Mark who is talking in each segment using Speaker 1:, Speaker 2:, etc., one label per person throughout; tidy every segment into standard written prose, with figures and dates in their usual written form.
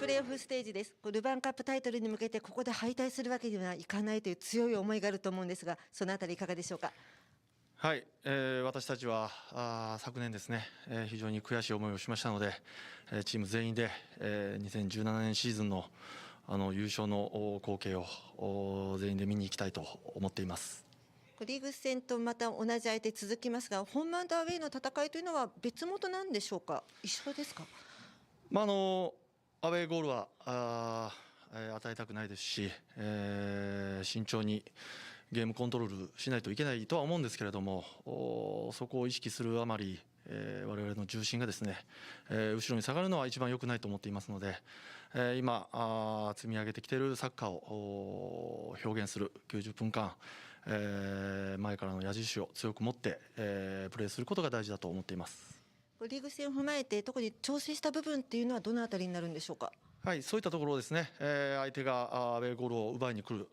Speaker 1: プレーオフステージです。ルヴァンカップタイトルに向けてここで敗退するわけにはいかないという強い思いがあると思うんですが、そのあたりいかがでしょうか。
Speaker 2: はい、私たちは昨年ですね、非常に悔しい思いをしましたので、チーム全員で、2017年シーズンの優勝の光景を全員で見に行きたいと思っています。
Speaker 1: リーグ戦とまた同じ相手続きますが、ホームアンドアウェイの戦いというのは別物なんでしょうか、一緒ですか。
Speaker 2: アウェーゴールは与えたくないですし、慎重にゲームコントロールしないといけないとは思うんですけれども、そこを意識するあまり、我々の重心がですね、後ろに下がるのは一番良くないと思っていますので、今積み上げてきているサッカーを表現する90分間、前からの矢印を強く持って、プレーすることが大事だと思っています。
Speaker 1: リーグ戦を踏まえて特に調整した部分っていうのはどのあたりになるんでしょうか。
Speaker 2: はい、そういったところですね、相手がアウェーゴールを奪いに来る、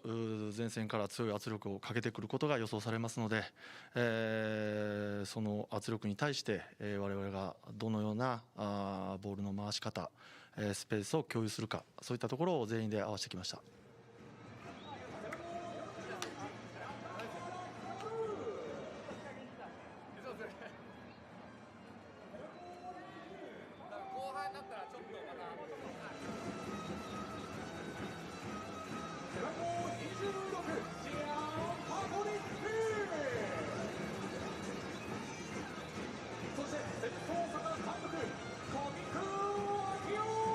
Speaker 2: 前線から強い圧力をかけてくることが予想されますので、その圧力に対して、我々がどのようなボールの回し方、スペースを共有するか、そういったところを全員で合わせてきました。
Speaker 3: 後半になったらちょっとまた背番号26シアパトリック、そしてセレッソ大阪監督小木君明夫。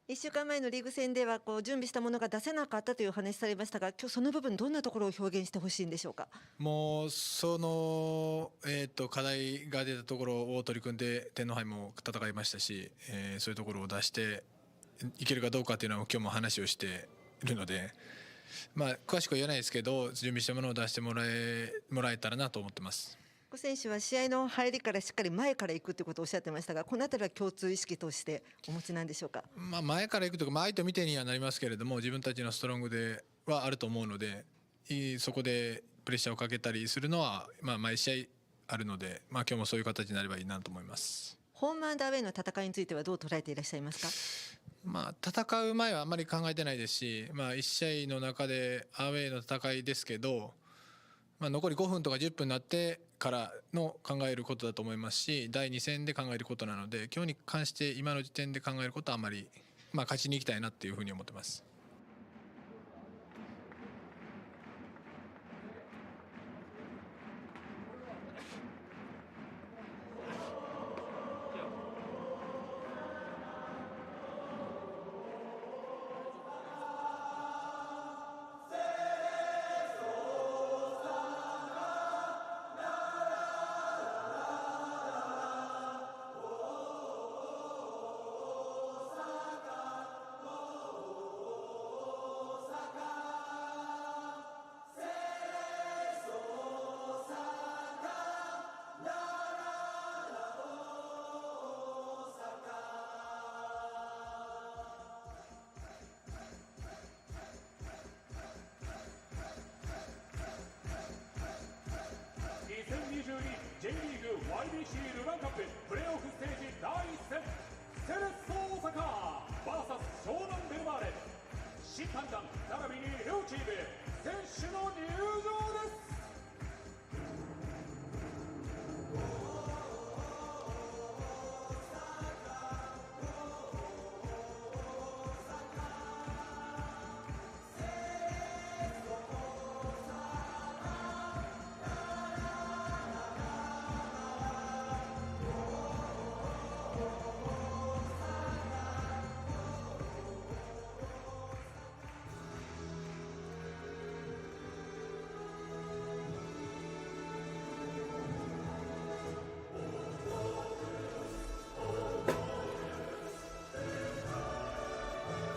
Speaker 1: 1週間前のリーグ戦では準備したものが出せなかったというお話されましたが、今日その部分どんなところを表現してほしいんでしょうか。
Speaker 4: もうその、課題が出たところを取り組んで天皇杯も戦いましたし、そういうところを出していけるかどうかというのは今日も話をしているので、詳しくは言えないですけど準備したものを出してもらえたらなと思ってます。
Speaker 1: 選手は試合の入りからしっかり前から行くということをおっしゃってましたが、このあたりは共通意識としてお持ちなんでしょうか。
Speaker 4: 前から行くというか、相手を見てにはなりますけれども、自分たちのストロングではあると思うので、そこでプレッシャーをかけたりするのは、毎試合あるので、今日もそういう形になればいいなと思います。
Speaker 1: ホームアンドアウェイの戦いについてはどう捉えていらっしゃいますか。
Speaker 4: 戦う前はあんまり考えてないですし、1試合の中でアウェーの戦いですけど、残り5分とか10分になってからの考えることだと思いますし、第2戦で考えることなので、今日に関して今の時点で考えることはあまり、勝ちに行きたいなっていうふうに思ってます。
Speaker 3: J リーグ YBC ルヴァンカッププレーオフステージ第1戦、セレッソ大阪 VS 湘南ベルマーレ、審判団並びに両チーム選手の入場です。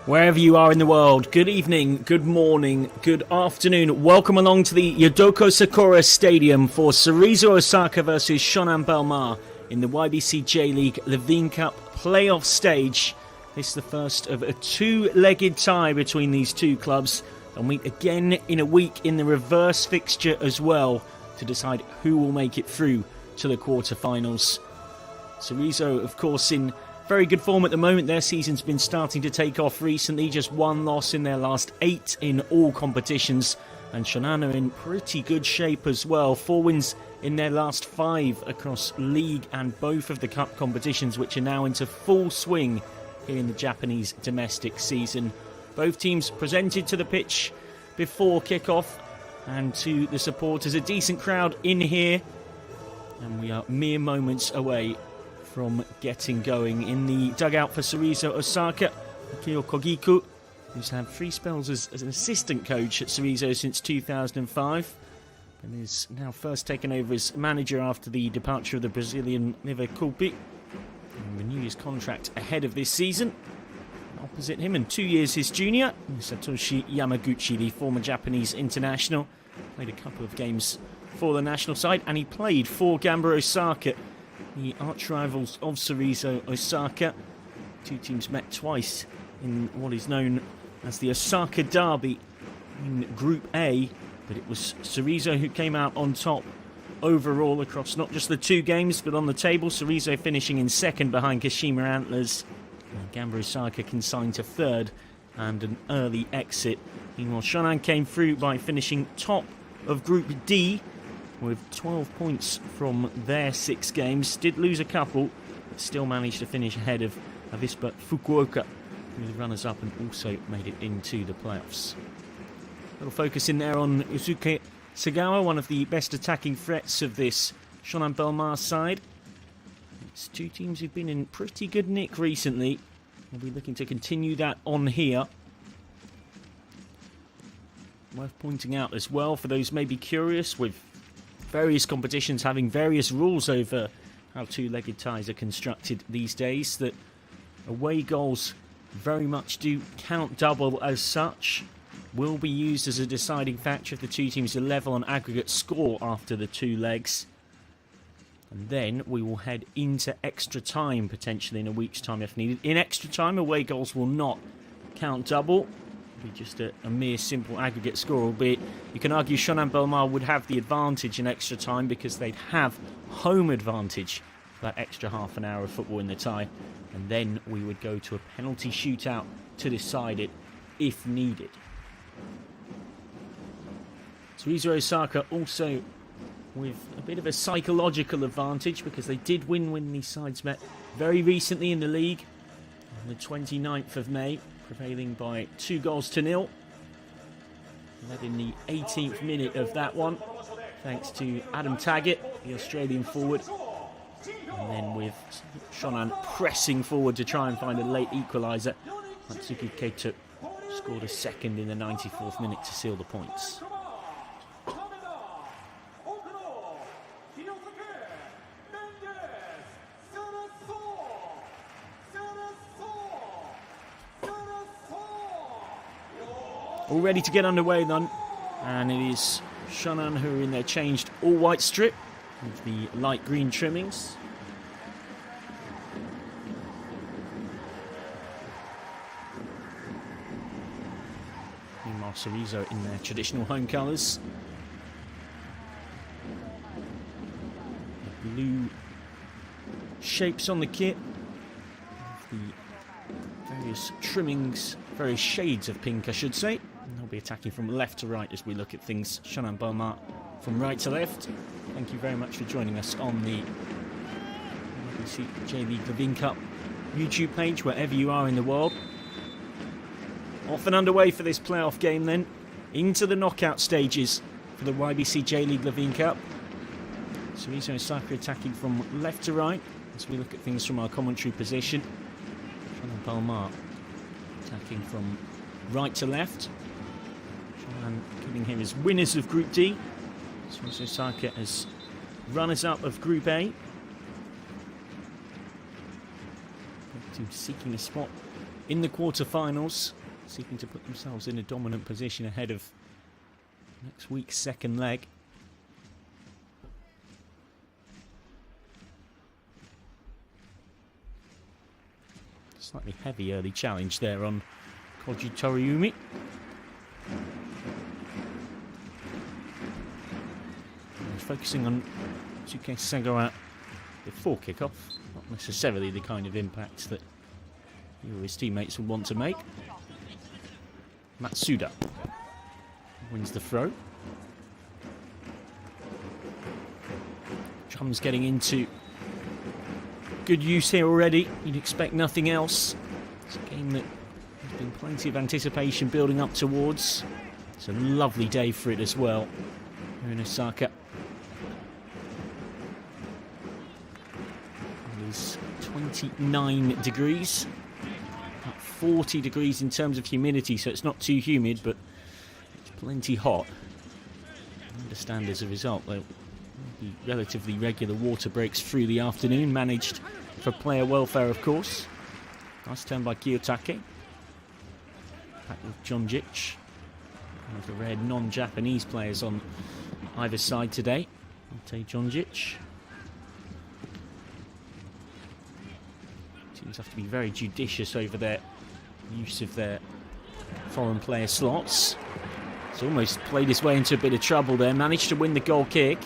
Speaker 5: Wherever you are in the world, good evening, good morning, good afternoon. Welcome along to the Yodoko Sakura Stadium for Cerezo Osaka versus Shonan Bellmare in the YBC J.LEAGUE Levain CUP playoff stage. This is the first of a two-legged tie between these two clubs. They'll meet again in a week in the reverse fixture as well to decide who will make it through to the quarterfinals. Cerezo, of course, in very good form at the moment. Their season's been starting to take off recently. Just one loss in their last 8 in all competitions. And Shonan are in pretty good shape as well. 4 wins in their last 5 across league and both of the cup competitions, which are now into full swing here in the Japanese domestic season. Both teams presented to the pitch before kickoff and to the supporters. A decent crowd in here. And we are mere moments away from getting going. In the dugout for Cerezo Osaka, Akio Kogiku, who's had 3 spells as an assistant coach at Cerezo since 2005, and is now first taken over as manager after the departure of the Brazilian Levain CUP, and renew his contract ahead of this season. Opposite him, and 2 years his junior, Satoshi Yamaguchi, the former Japanese international. Played a couple of games for the national side, and he played for Gamba Osaka, the arch-rivals of Cerezo Osaka. 2 teams met twice in what is known as the Osaka Derby in Group A, but it was Cerezo who came out on top overall across not just the 2 games, but on the table. Cerezo finishing in second behind Kashima Antlers. Gamba Osaka consigned to third and an early exit. Meanwhile, Shonan came through by finishing top of Group D with 12 points from their 6 games. Did lose a couple, but still managed to finish ahead of Avispa Fukuoka, who was runners-up and also made it into the playoffs. A little focus in there on Usuke Sagawa, one of the best attacking threats of this Shonan Bellmare side. It's 2 teams who've been in pretty good nick recently. We'll be looking to continue that on here. Worth pointing out as well, for those maybe curious, with various competitions having various rules over how 2-legged ties are constructed these days, that away goals very much do count double as such. Will be used as a deciding factor if the 2 teams are level on aggregate score after the 2 legs. And then we will head into extra time, potentially in a week's time if needed. In extra time, away goals will not count double. It'll be just a mere simple aggregate score, albeit you can argue Shonan Bellmare would have the advantage in extra time because they'd have home advantage for that extra half an hour of football in the tie. And then we would go to a penalty shootout to decide it if needed. Cerezo Osaka also with a bit of a psychological advantage because they did win when these sides met very recently in the league on the 29th of May, prevailing by 2-0. Led in the 18th minute of that one, thanks to Adam Taggart, the Australian forward. And then with Shonan pressing forward to try and find a late equaliser, Matsuki Keito scored a second in the 94th minute to seal the points. All ready to get underway then, and it is Shonan who are in their changed all-white strip with the light green trimmings. Meanwhile, Cerezo in their traditional home colours. The blue shapes on the kit, with the various trimmings, various shades of pink I should say. They'll be attacking from left to right as we look at things. Shonan Bellmare from right to left. Thank you very much for joining us on the YBC J.LEAGUE Levain CUP YouTube page, wherever you are in the world. Off and underway for this playoff game then, into the knockout stages for the YBC J.LEAGUE Levain CUP. Cerezo Osaka attacking from left to right as we look at things from our commentary position. Shonan Bellmare attacking from right to left. Shonan giving him as winners of Group D. Cerezo Osaka as runners-up of Group A. Both teams seeking a spot in the quarterfinals. seeking to put themselves in a dominant position ahead of next week's second leg. Slightly heavy early challenge there on Koji Toriumi. Focusing on Tsuke Segura before kickoff, not necessarily the kind of impact that he or his teammates would want to make. Matsuda wins the throw. Drums getting into good use here already. You'd expect nothing else. It's a game that there's been plenty of anticipation building up towards. It's a lovely day for it as well here in Osaka. It is 29 degrees, about 40 degrees in terms of humidity, so it's not too humid, but it's plenty hot. I understand as a result there will be relatively regular water breaks through the afternoon, managed for player welfare, of course. Nice turn by Kiyotake. Back with Jonjic. One of the rare non-Japanese players on either side today. Ante Jonjic. Teams have to be very judicious over their use of their foreign player slots. He's almost played his way into a bit of trouble there. Managed to win the goal kick.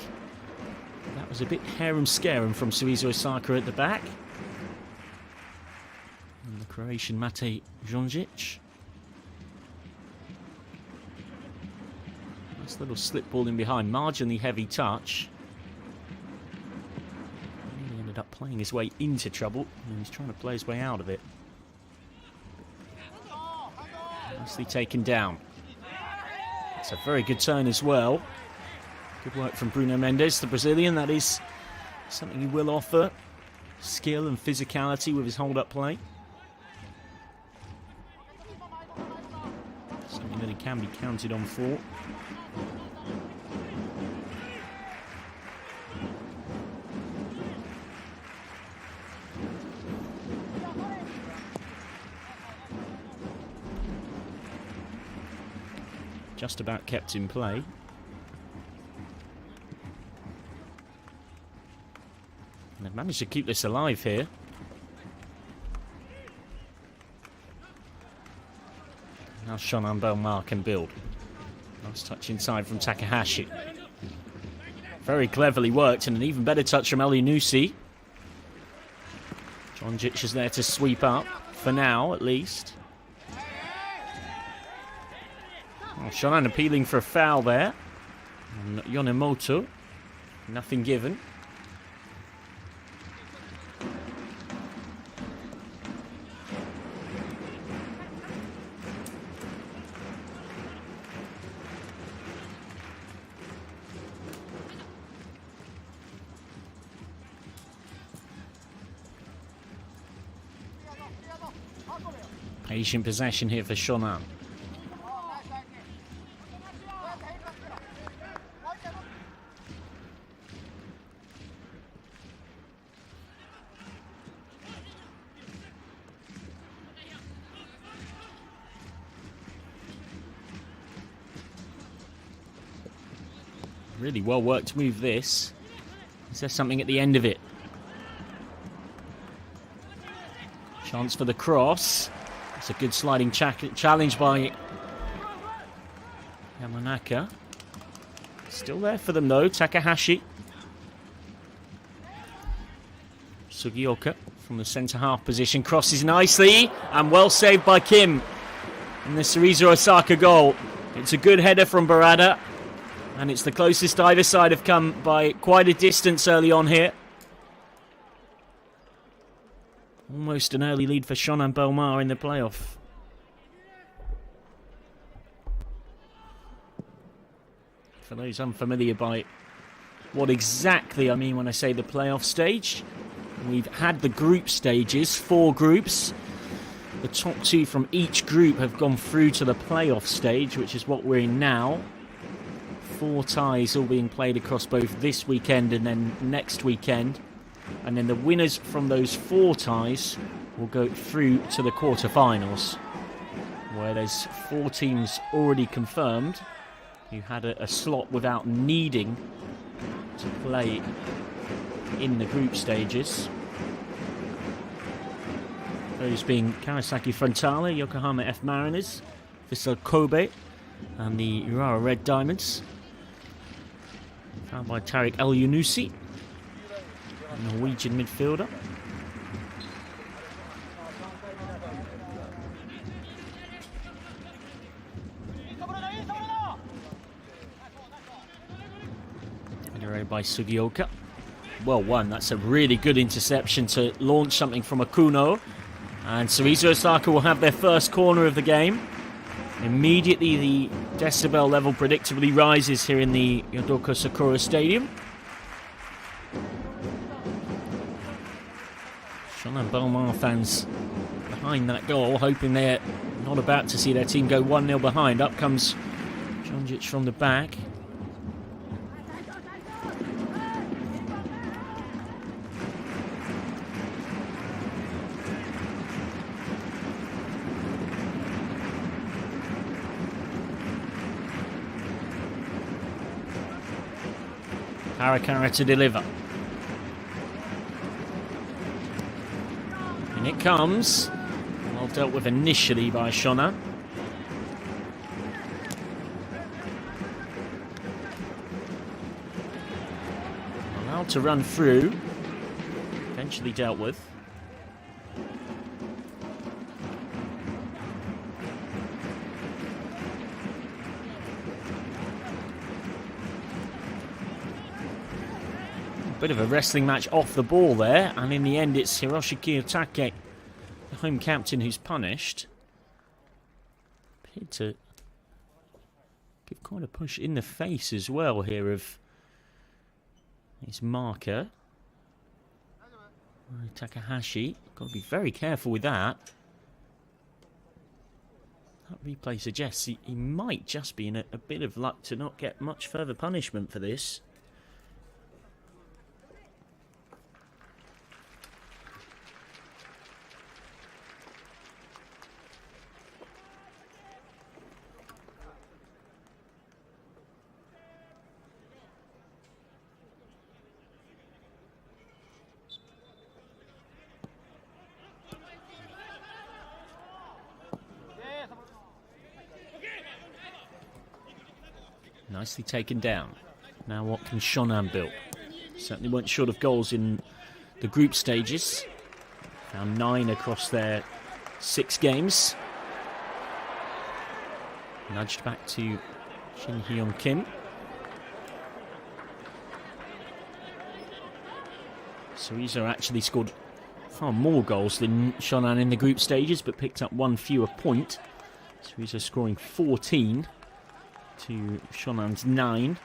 Speaker 5: That was a bit harum-scarum from Cerezo Osaka at the back. And the Croatian Mate Jonjic. Nice little slip ball in behind. Marginally heavy touch. He ended up playing his way into trouble, and he's trying to play his way out of it. Nicely taken down. It's a very good turn as well. Good work from Bruno Mendes, the Brazilian. That is something he will offer. Skill and physicality with his hold-up play. Something that he can be counted on for. Just about kept in play. And they've managed to keep this alive here. Now Shonan Bellmare can build. Nice touch inside from Takahashi. Very cleverly worked, and an even better touch from Elyounoussi. Jonjic is there to sweep up, for now at least. Oh, Shonan appealing for a foul there. And Yonemoto, nothing given. Patient possession here for Shonan. Really well worked move this. Is there something at the end of it? Chance for the cross. It's a good sliding challenge by Yamanaka. Still there for them though, Takahashi. Sugioka from the centre half position crosses nicely and well saved by Kim in the Cerezo Osaka goal. It's a good header from Barada. And it's the closest either side have come by quite a distance early on here. Almost an early lead for Shonan Bellmare in the playoff. For those unfamiliar by what exactly I mean when I say the playoff stage, we've had the group stages, 4 groups. The top 2 from each group have gone through to the playoff stage, which is what we're in now. 4 ties all being played across both this weekend and then next weekend. And then the winners from those 4 ties will go through to the quarterfinals. where there's 4 teams already confirmed who had a slot without needing to play in the group stages. Those being Kawasaki Frontale, Yokohama F Mariners, Vissel Kobe, and the Urawa Red Diamonds. Found by Tariq El Yunusi, a Norwegian midfielder. Generated by Sugioka. Well won. That's a really good interception to launch something from Akuno. And Cerezo Osaka will have their first corner of the game. Immediately the decibel level predictably rises here in the Yodoko Sakura Stadium. Shonan Bellmare fans behind that goal, hoping they're not about to see their team go 1-0 behind. Up comes Jonjic from the back. Harakara to deliver. And it comes. Well dealt with initially by Shonan. Allowed to run through. Eventually dealt with. Bit of a wrestling match off the ball there, and in the end it's Hiroshi Kiyotake, the home captain, who's punished. Appeared to give quite a push in the face as well here of his marker, Takahashi. Got to be very careful with that. That replay suggests he might just be in a bit of luck to not get much further punishment for this. Nicely taken down. Now what can Shonan build? Certainly weren't short of goals in the group stages. Found 9 across their 6 games. Nudged back to Shin Hyun Kim. Cerezo actually scored far more goals than Shonan in the group stages, but picked up 1 fewer point. Cerezo scoring 14 to Shonan's 9.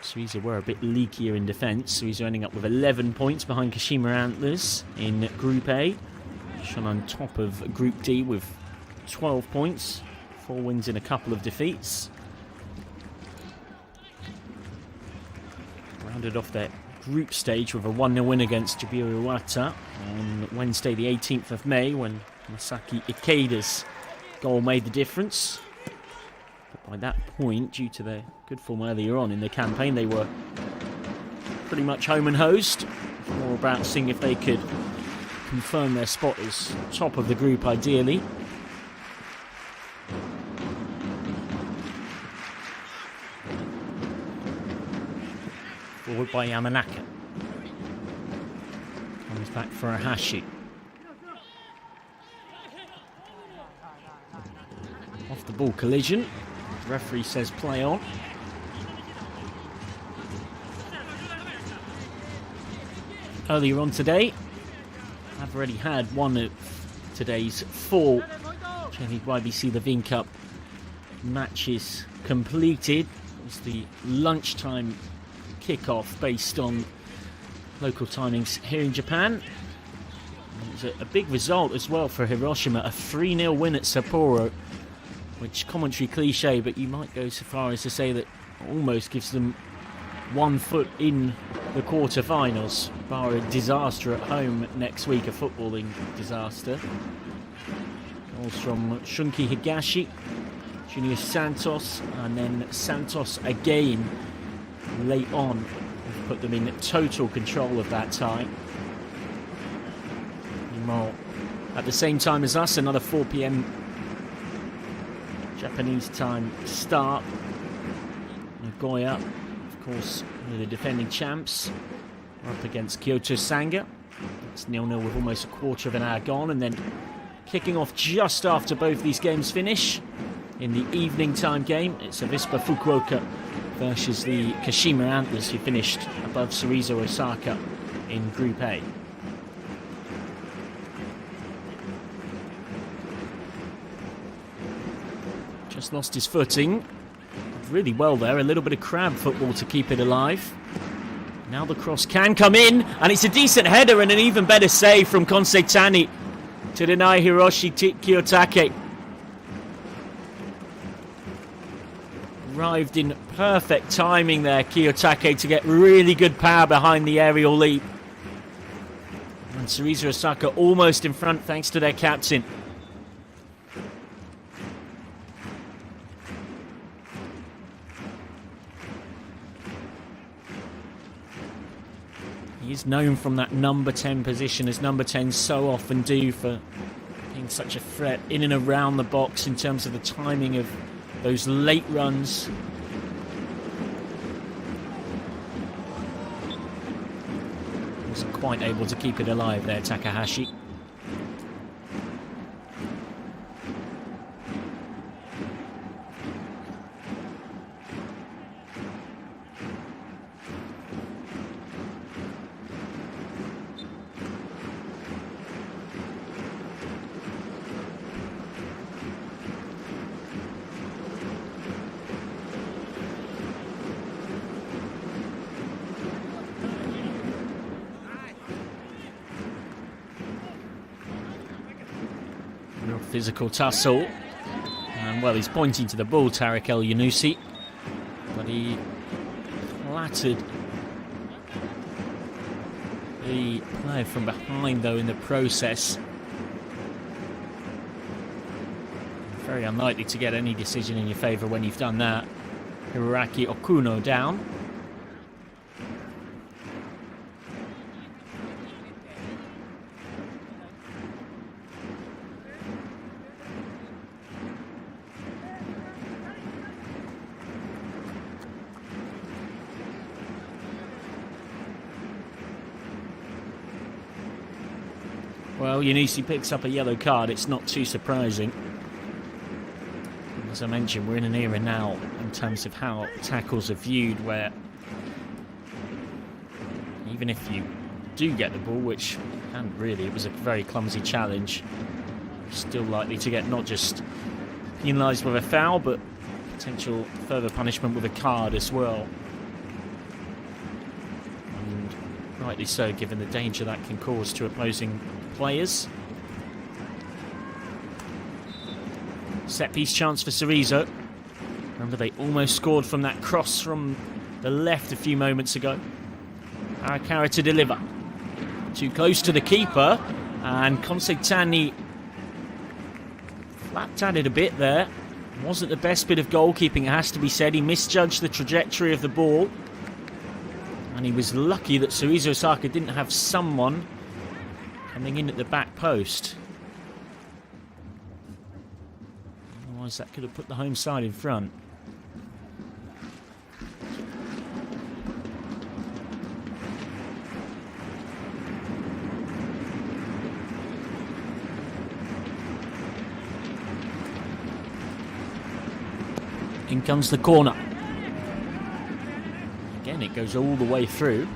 Speaker 5: Cerezo were a bit leakier in defence. Cerezo ending up with 11 points behind Kashima Antlers in Group A. Shonan top of Group D with 12 points. 4 wins in a couple of defeats. Rounded off their group stage with a 1-0 win against Jibiri Iwata on Wednesday the 18th of May, when Masaki Ikeda's goal made the difference. But by that point, due to their good form earlier on in the campaign, they were pretty much home and hosed. More about seeing if they could confirm their spot as top of the group ideally. Forward by Yamanaka. Comes back for Ahashi. Off the ball collision. The referee says play on. Earlier on today, I've already had one of today's 4 J.LEAGUE YBC Levain Cup matches completed. It was the lunchtime kickoff based on local timings here in Japan. It was a big result as well for Hiroshima, a 3-0 win at Sapporo, which, commentary cliche, but you might go so far as to say that almost gives them 1 foot in the quarter-finals, bar a disaster at home next week, a footballing disaster. Goals from Shunki Higashi, Junior Santos, and then Santos again late on. Put them in total control of that tie. Meanwhile, at the same time as us, another 4 p.m. Japanese time start. Nagoya, of course, the defending champs, are up against Kyoto Sanga. It's 0-0 with almost a quarter of an hour gone, and then kicking off just after both these games finish in the evening time game. It's Avispa Fukuoka versus the Kashima Antlers, who finished above Cerezo Osaka in Group A. Just lost his footing. Really well there, a little bit of crab football to keep it alive. Now the cross can come in, and it's a decent header and an even better save from Konseitani to deny Hiroshi Kiyotake. Arrived in perfect timing there, Kiyotake, to get really good power behind the aerial leap. And Cerezo Osaka almost in front thanks to their captain. He is known from that number 10 position, as number 10s so often do, for being such a threat in and around the box in terms of the timing of those late runs. Wasn't quite able to keep it alive there, Takahashi. Physical tussle, and well, he's pointing to the ball, Tarek El Yunusi, but he flattered the player from behind though in the process. Very unlikely to get any decision in your favour when you've done that. Hiroaki Okuno down. Well, Yunusi picks up a yellow card. It's not too surprising. As I mentioned, we're in an era now in terms of how tackles are viewed, where even if you do get the ball, which and really it was a very clumsy challenge, still likely to get not just penalised with a foul, but potential further punishment with a card as well. And rightly so, given the danger that can cause to opposing players. Set piece chance for Cerezo. Remember, they almost scored from that cross from the left a few moments ago. Arakara to deliver. Too close to the keeper, and Konseitani flapped at it a bit there. Wasn't the best bit of goalkeeping, it has to be said. He misjudged the trajectory of the ball, and he was lucky that Cerezo Osaka didn't have someone coming in at the back post. Otherwise that could have put the home side in front. In comes the corner. Again, it goes all the way through.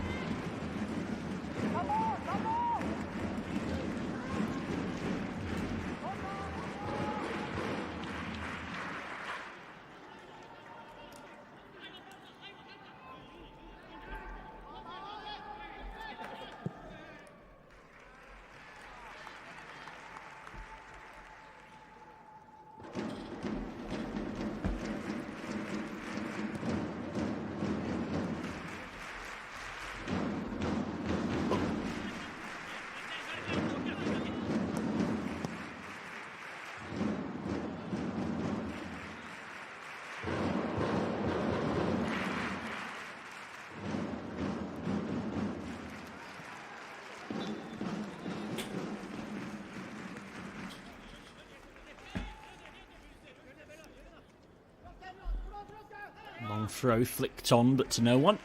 Speaker 5: Long throw flicked on, but to no one.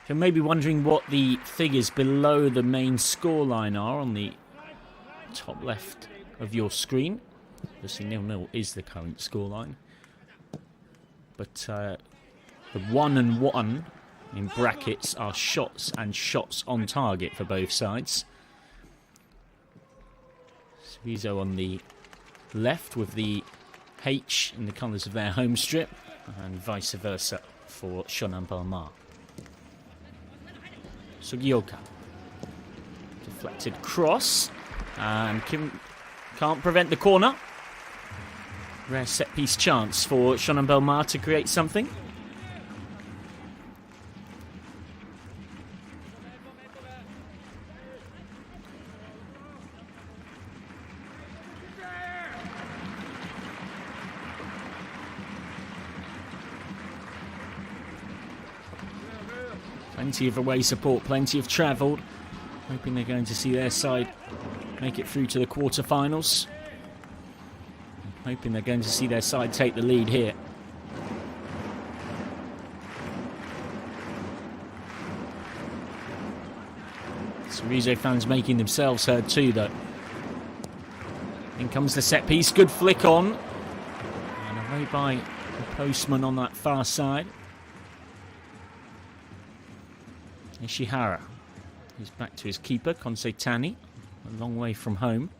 Speaker 5: You're maybe wondering what the figures below the main scoreline are on the top left of your screen. Obviously 0-0 is the current scoreline. But the 1 and 1 in brackets are shots and shots on target for both sides. Cerezo on the left with the H in the colours of their home strip, and vice versa for Shonan Bellmare. Sugioka. Deflected cross, and Kim can't prevent the corner. Rare set piece chance for Shonan Bellmare to create something. Plenty of away support, plenty of travel. Hoping they're going to see their side make it through to the quarterfinals. Hoping they're going to see their side take the lead here. Cerezo fans making themselves heard too, though. In comes the set piece, good flick on. And away by the postman on that far side. Ishihara. He's back to his keeper, Konsei Tani. A long way from home.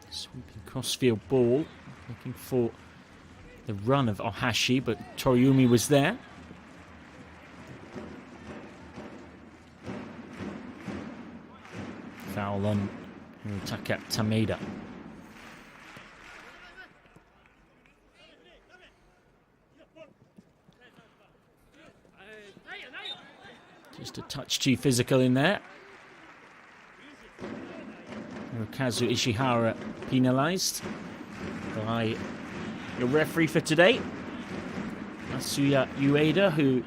Speaker 5: Sweeping crossfield ball. Looking for the run of Ohashi, but Toriumi was there. Foul on Hirotaka Tameda. Just a touch too physical in there. Hirokazu Ishihara penalised by the referee for today, Asuya Ueda, who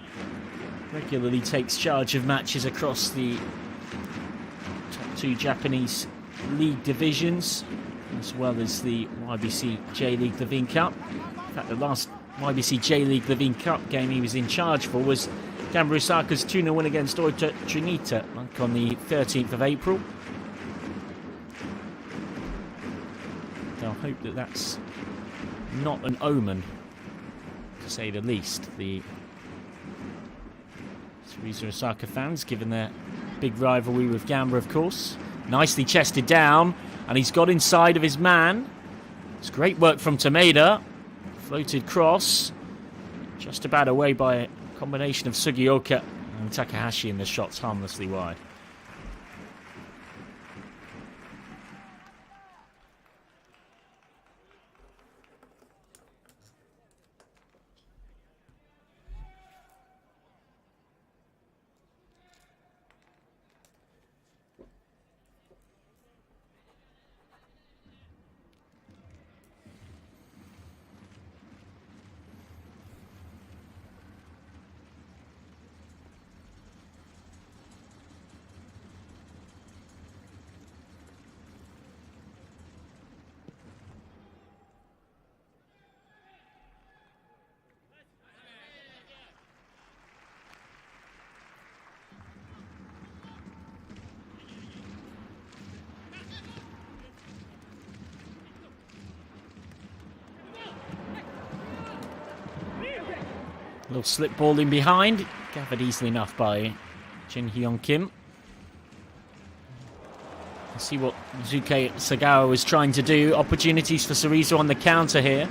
Speaker 5: regularly takes charge of matches across the top 2 Japanese league divisions, as well as the YBC J.LEAGUE Levain CUP. In fact, the last YBC J.LEAGUE Levain CUP game he was in charge for was Gamba Osaka's 2-0 win against Oita Trinita on the 13th of April. I'll hope that that's not an omen, to say the least. The Cerezo Osaka fans, given their big rivalry with Gamba, of course. Nicely chested down, and he's got inside of his man. It's great work from Tameda. Floated cross, just about away by a combination of Sugioka and Takahashi, in the shots harmlessly wide. A little slip ball in behind, gathered easily enough by Jin Hyun Kim. Let's see what Zuke Sagawa was trying to do. Opportunities for Cerezo on the counter here.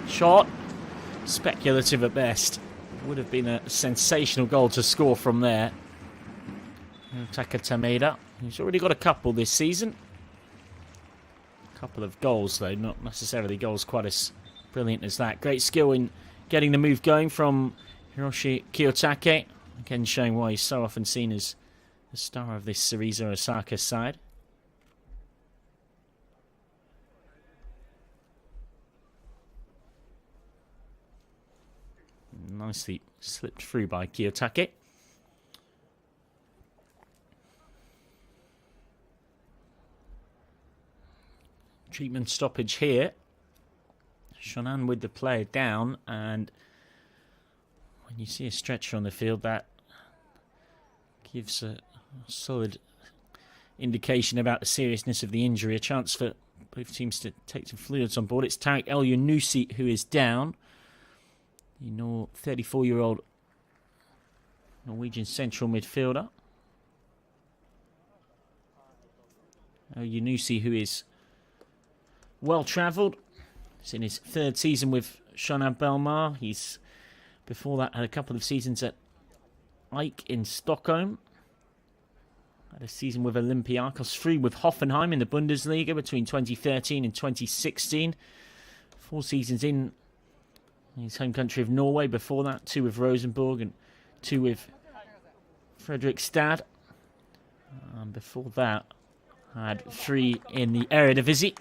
Speaker 5: Shot, speculative at best. Would have been a sensational goal to score from there. Taka Tameda, he's already got a couple this season. A couple of goals though, not necessarily goals quite as brilliant as that. Great skill in getting the move going from Hiroshi Kiyotake. Again, showing why he's so often seen as the star of this Cerezo Osaka side. nicely slipped through by Kiyotake. Treatment stoppage here. Shonan with the player down, and when you see a stretcher on the field, that gives a solid indication about the seriousness of the injury. A chance for both teams to take some fluids on board. It's Tarek El Yunusi who is down. You know, 34-year-old Norwegian central midfielder. El Yunusi, who is well travelled. He's in his third season with Shonan Bellmare. He's before that had a couple of seasons at Ike in Stockholm. Had a season with Olympiacos, 3 with Hoffenheim in the Bundesliga between 2013 and 2016. 4 seasons in his home country of Norway before that. 2 with Rosenborg and 2 with Fredrikstad. Before that, had 3 in the Eredivisie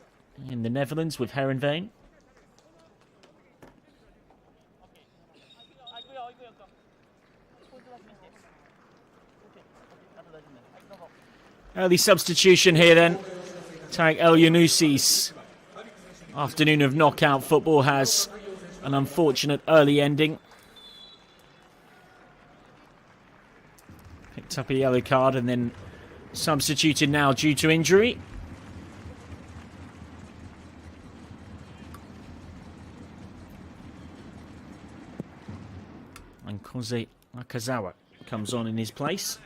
Speaker 5: in the Netherlands with Heerenveen. Early substitution here then. Tarek El Yunusi's afternoon of knockout football has an unfortunate early ending. Picked up a yellow card and then substituted now due to injury. And Koze Nakazawa comes on in his place.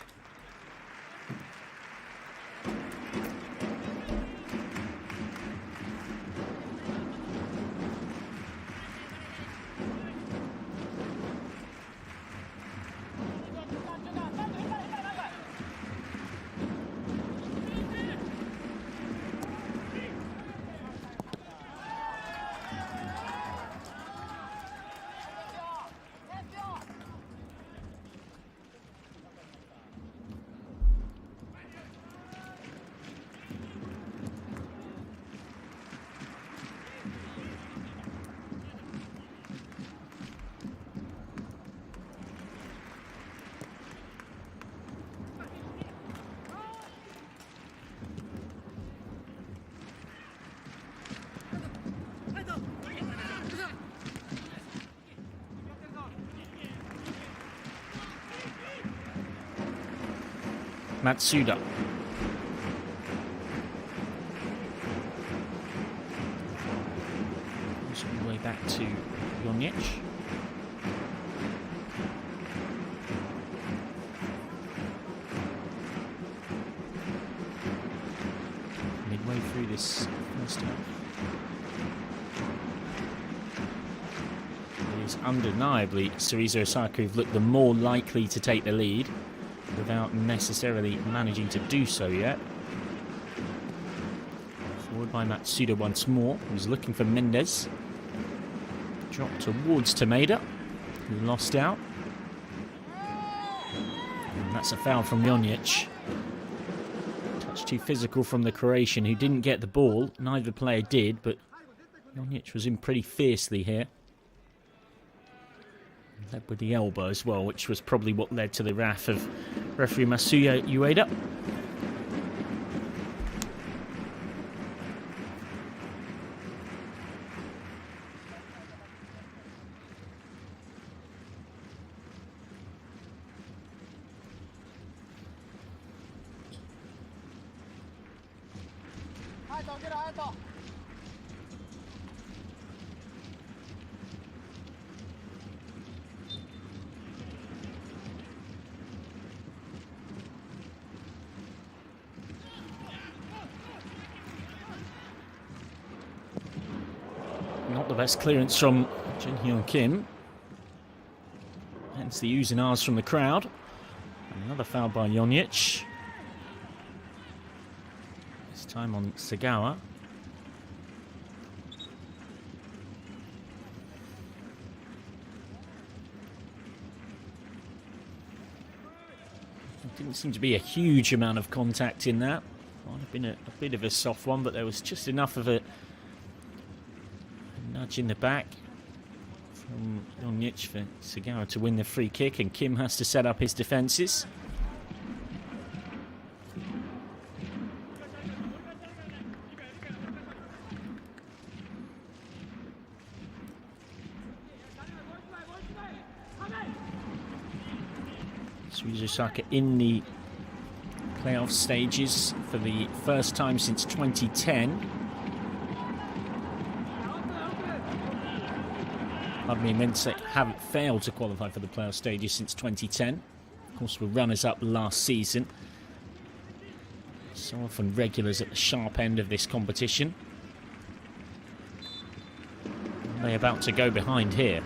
Speaker 5: Matsuda. Goes all the way back to Jonic. Midway through this first half. It is undeniably Cerezo Osaka who've looked the more likely to take the lead, without necessarily managing to do so yet. Forward by Matsuda once more. He's looking for Mendes. Drop towards Tomeda, who lost out. And that's a foul from Jonic. Touch too physical from the Croatian, who didn't get the ball. Neither player did, but Jonic was in pretty fiercely here. Led with the elbow as well, which was probably what led to the wrath of referee Masuya Ueda. Not the best clearance from Jin Hyun Kim. Hence the oohs and ahs from the crowd. Another foul by Jonic. This time on Segawa. There didn't seem to be a huge amount of contact in that. Might have been a bit of a soft one, but there was just enough of a nudge in the back Jonic for Sagara to win the free kick, and Kim has to set up his defences. Cerezo Osaka in the playoff stages for the first time since 2010. Pardon me, meant to haven't failed to qualify for the playoff stages since 2010. Of course, were runners-up last season. So often regulars at the sharp end of this competition. They're about to go behind here.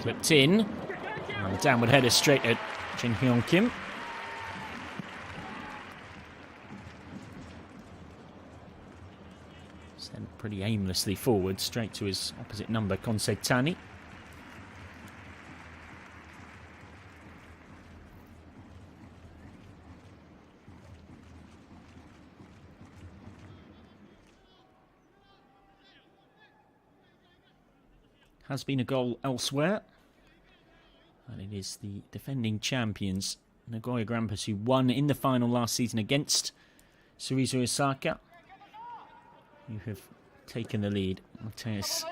Speaker 5: Clipped in. And a downward header straight at Jin Hyun Kim. Sent pretty aimlessly forward, straight to his opposite number, Konsei Tani. Has been a goal elsewhere, and it is the defending champions Nagoya Grampus who won in the final last season against Cerezo Osaka, who have taken the lead. Mateus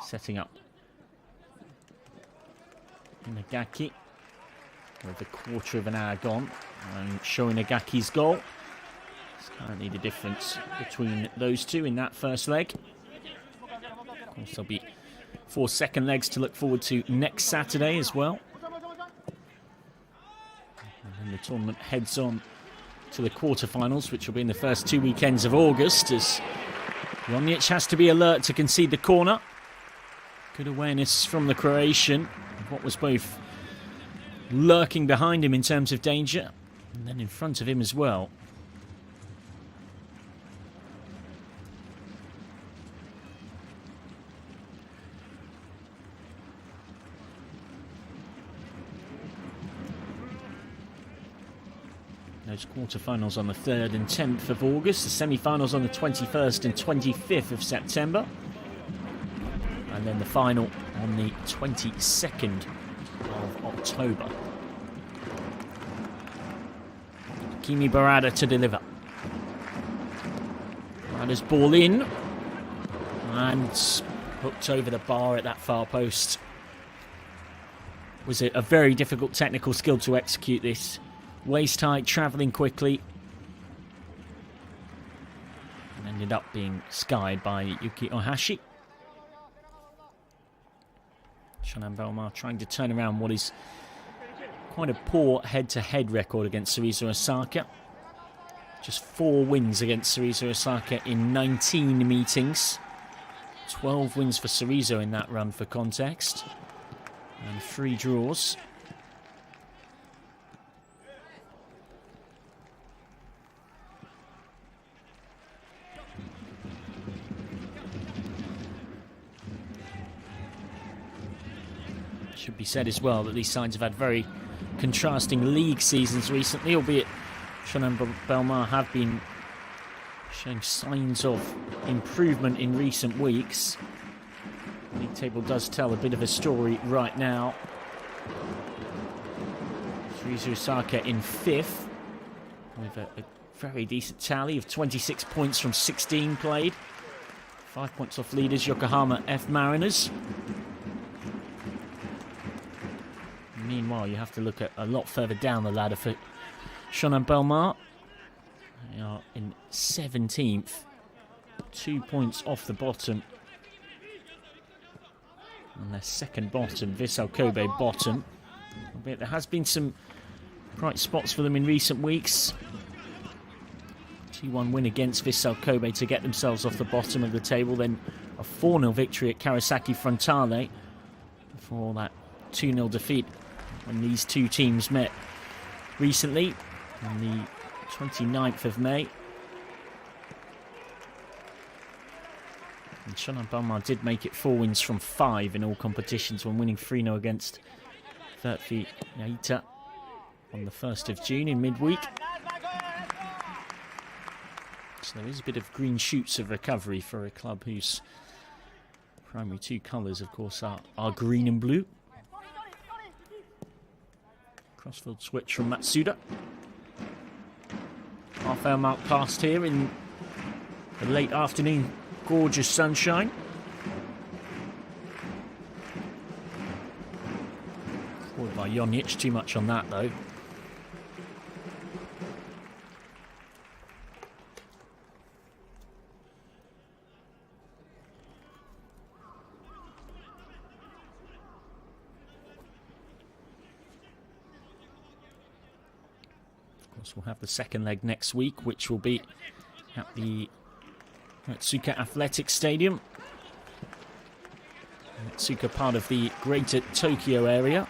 Speaker 5: setting up Inagaki with a quarter of an hour gone, and showing Inagaki's goal. It's currently the difference between those two in that first leg. Of course, there'll be 4 second legs to look forward to next Saturday as well. And then the tournament heads on to the quarterfinals, which will be in the first 2 weekends of August, as Jonic has to be alert to concede the corner. Good awareness from the Croatian of what was both lurking behind him in terms of danger, and then in front of him as well. Those quarterfinals on the 3rd and 10th of August, the semi-finals on the 21st and 25th of September, and then the final on the 22nd of October. Kimi Barada to deliver. Barada's ball in, and hooked over the bar at that far post. Was a very difficult technical skill to execute this. Waist height, travelling quickly, and ended up being skied by Yuki Ohashi. Shonan Bellmare trying to turn around what is quite a poor head-to-head record against Cerezo Osaka. Just 4 wins against Cerezo Osaka in 19 meetings. 12 wins for Cerezo in that run, for context, and 3 draws. Should be said as well that these sides have had very contrasting league seasons recently, albeit Shonan Bellmare have been showing signs of improvement in recent weeks. The league table does tell a bit of a story right now. Cerezo Osaka in 5th with a very decent tally of 26 points from 16 played. 5 points off leaders Yokohama F Mariners. Meanwhile, you have to look at a lot further down the ladder for Shonan Bellmare. They are in 17th, 2 points off the bottom. And their second bottom, Vissel Kobe bottom. Albeit there has been some bright spots for them in recent weeks. 2-1 win against Vissel Kobe to get themselves off the bottom of the table. Then a 4-0 victory at Kawasaki Frontale before that 2-0 defeat when these two teams met recently on the 29th of May. And Shonan Bellmare did make it 4 wins from 5 in all competitions when winning 3-0 against Vertfi Yaita on the 1st of June in midweek. So there is a bit of green shoots of recovery for a club whose primary two colours, of course, are green and blue. Crossfield switch from Matsuda. Half-hour mark past here in the late afternoon. Gorgeous sunshine. Forward by Jonic, too much on that though. Of course, we'll have the second leg next week, which will be at the Matsuka Athletics Stadium. Matsuka, part of the Greater Tokyo area.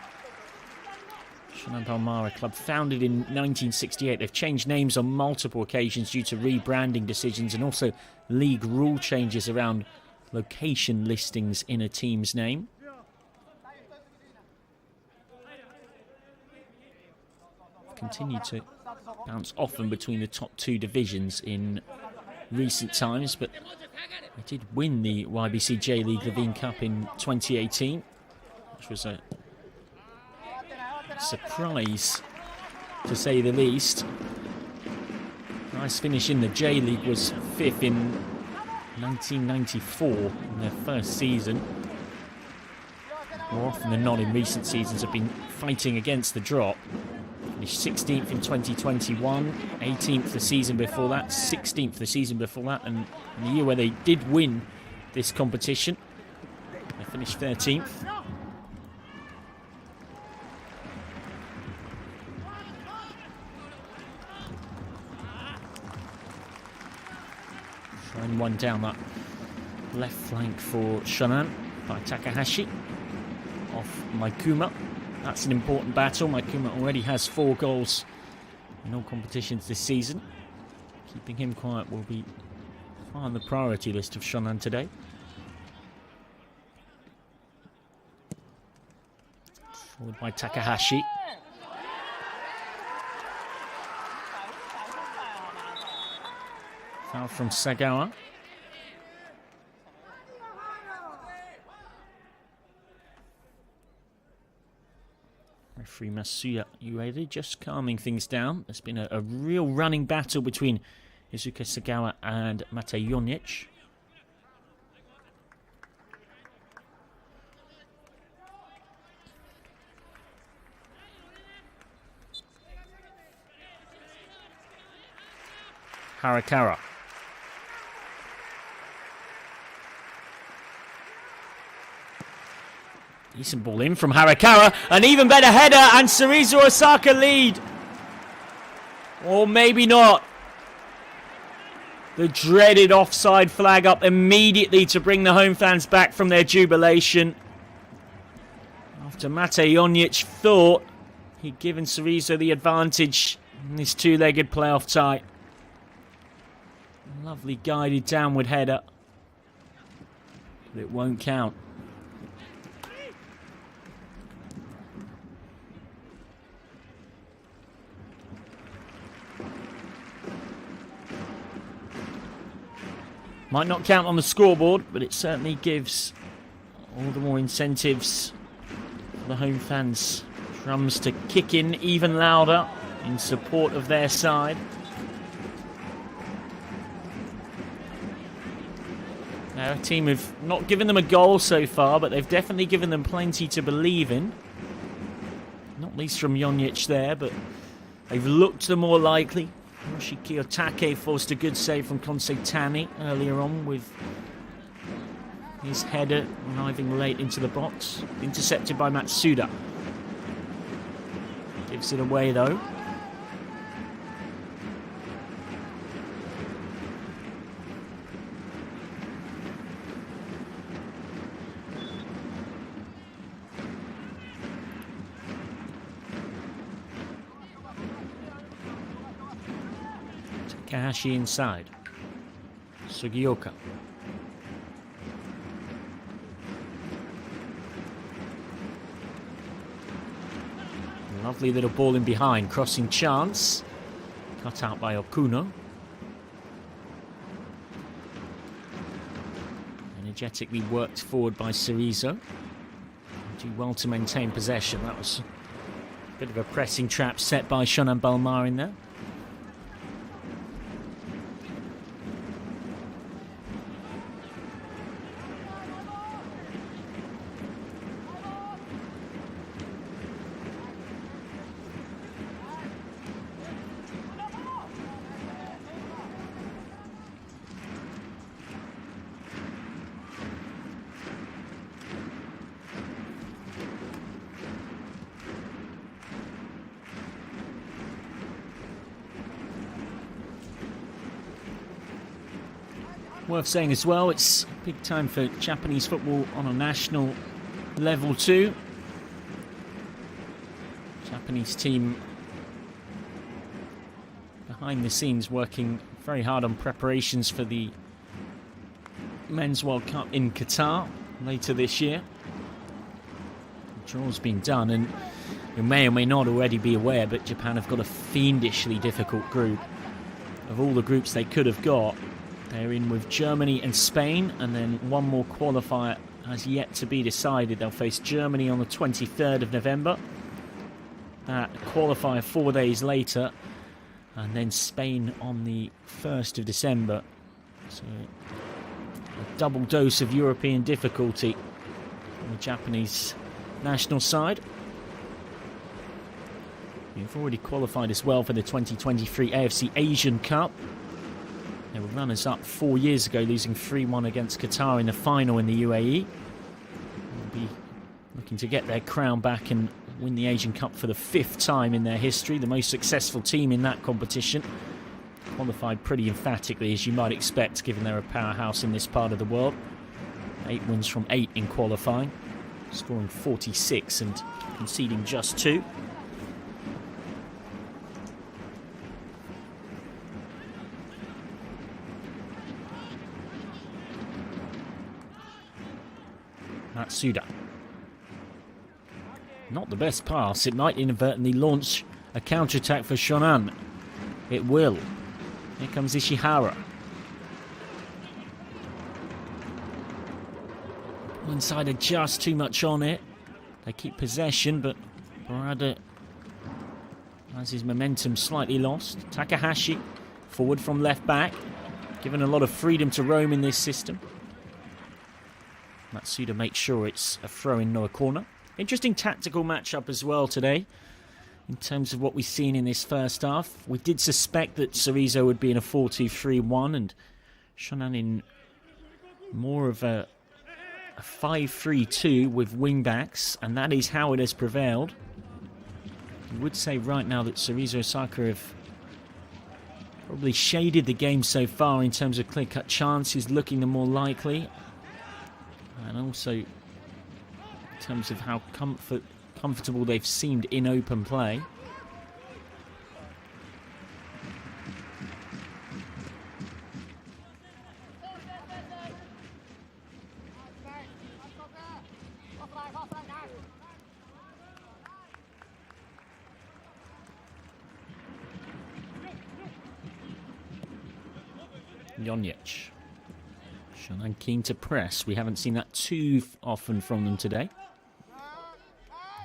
Speaker 5: Shonan Bellmare club founded in 1968. They've changed names on multiple occasions due to rebranding decisions and also league rule changes around location listings in a team's name. Continue to bounce often between the top two divisions in recent times, but they did win the YBC J.LEAGUE Levain CUP in 2018, which was a surprise to say the least. Nice finish in the J.LEAGUE, was 5th in 1994 in their first season. More often than not in recent seasons have been fighting against the drop. Finished 16th in 2021, 18th the season before that, 16th the season before that, and in the year where they did win this competition, they finished 13th. Throwing one down that left flank for Shonan by Takahashi off Maikuma. That's an important battle. Maikuma already has 4 goals in all competitions this season. Keeping him quiet will be high on the priority list of Shonan today. Forward by Takahashi. Foul from Sagawa. Referee Masuya Ueda just calming things down. There's been a real running battle between Izuka Sagawa and Mate Jonic. Harakara. Decent ball in from Harakara. An even better header, and Cerezo Osaka lead. Or maybe not. The dreaded offside flag up immediately to bring the home fans back from their jubilation. After Mate Jonic thought he'd given Cerezo the advantage in this two-legged playoff tie. Lovely guided downward header. But it won't count. Might not count on the scoreboard, but it certainly gives all the more incentives for the home fans' drums to kick in even louder in support of their side. Now, a team have not given them a goal so far, but they've definitely given them plenty to believe in. Not least from Jonic there, but they've looked the more likely. Hiroshi Kiyotake forced a good save from Konsei Tani earlier on with his header arriving late into the box. Intercepted by Matsuda. Gives it away though. Takahashi inside. Sugioka. Lovely little ball in behind. Crossing chance. Cut out by Okuno. energetically worked forward by Cerezo. Do well to maintain possession. That was a bit of a pressing trap set by Shonan Bellmare in there. Worth saying as well, it's big time for Japanese football on a national level too. Japanese team behind the scenes working very hard on preparations for the Men's World Cup in Qatar later this year. The draw's been done, and you may or may not already be aware, but Japan have got a fiendishly difficult group. Of all the groups they could have got, they're in with Germany and Spain, and then one more qualifier has yet to be decided. They'll face Germany on the 23rd of November. That qualifier 4 days later, and then Spain on the 1st of December. So a double dose of European difficulty on the Japanese national side. You've already qualified as well for the 2023 AFC Asian Cup. They were runners-up 4 years ago, losing 3-1 against Qatar in the final in the UAE. They'll be looking to get their crown back and win the Asian Cup for the 5th time in their history. The most successful team in that competition. Qualified pretty emphatically, as you might expect, given they're a powerhouse in this part of the world. 8 wins from 8 in qualifying, scoring 46 and conceding just 2. Matsuda. Not the best pass. It might inadvertently launch a counter-attack for Shonan. It will. Here comes Ishihara. Inside are just too much on it. They keep possession, but Barada has his momentum slightly lost. Takahashi forward from left back, given a lot of freedom to roam in this system. Matsuda makes sure it's a throw-in, no a corner. Interesting tactical matchup as well today in terms of what we've seen in this first half. We did suspect that Cerezo would be in a 4-2-3-1 and Shonan in more of a 5-3-2 with wing-backs, and that is how it has prevailed. I would say right now that Cerezo Osaka have probably shaded the game so far in terms of clear-cut chances, looking the more likely. And also in terms of how comfortable they've seemed in open play. Jonic. Shonan keen to press. We haven't seen that too often from them today.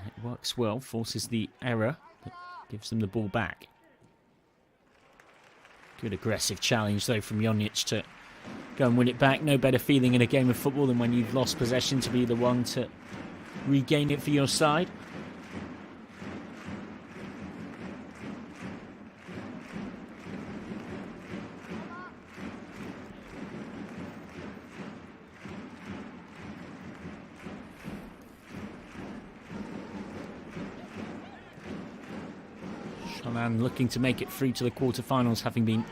Speaker 5: It works well, forces the error, but gives them the ball back. Good aggressive challenge though from Jonic to go and win it back. No better feeling in a game of football than when you've lost possession to be the one to regain it for your side. Shonan looking to make it through to the quarterfinals, having been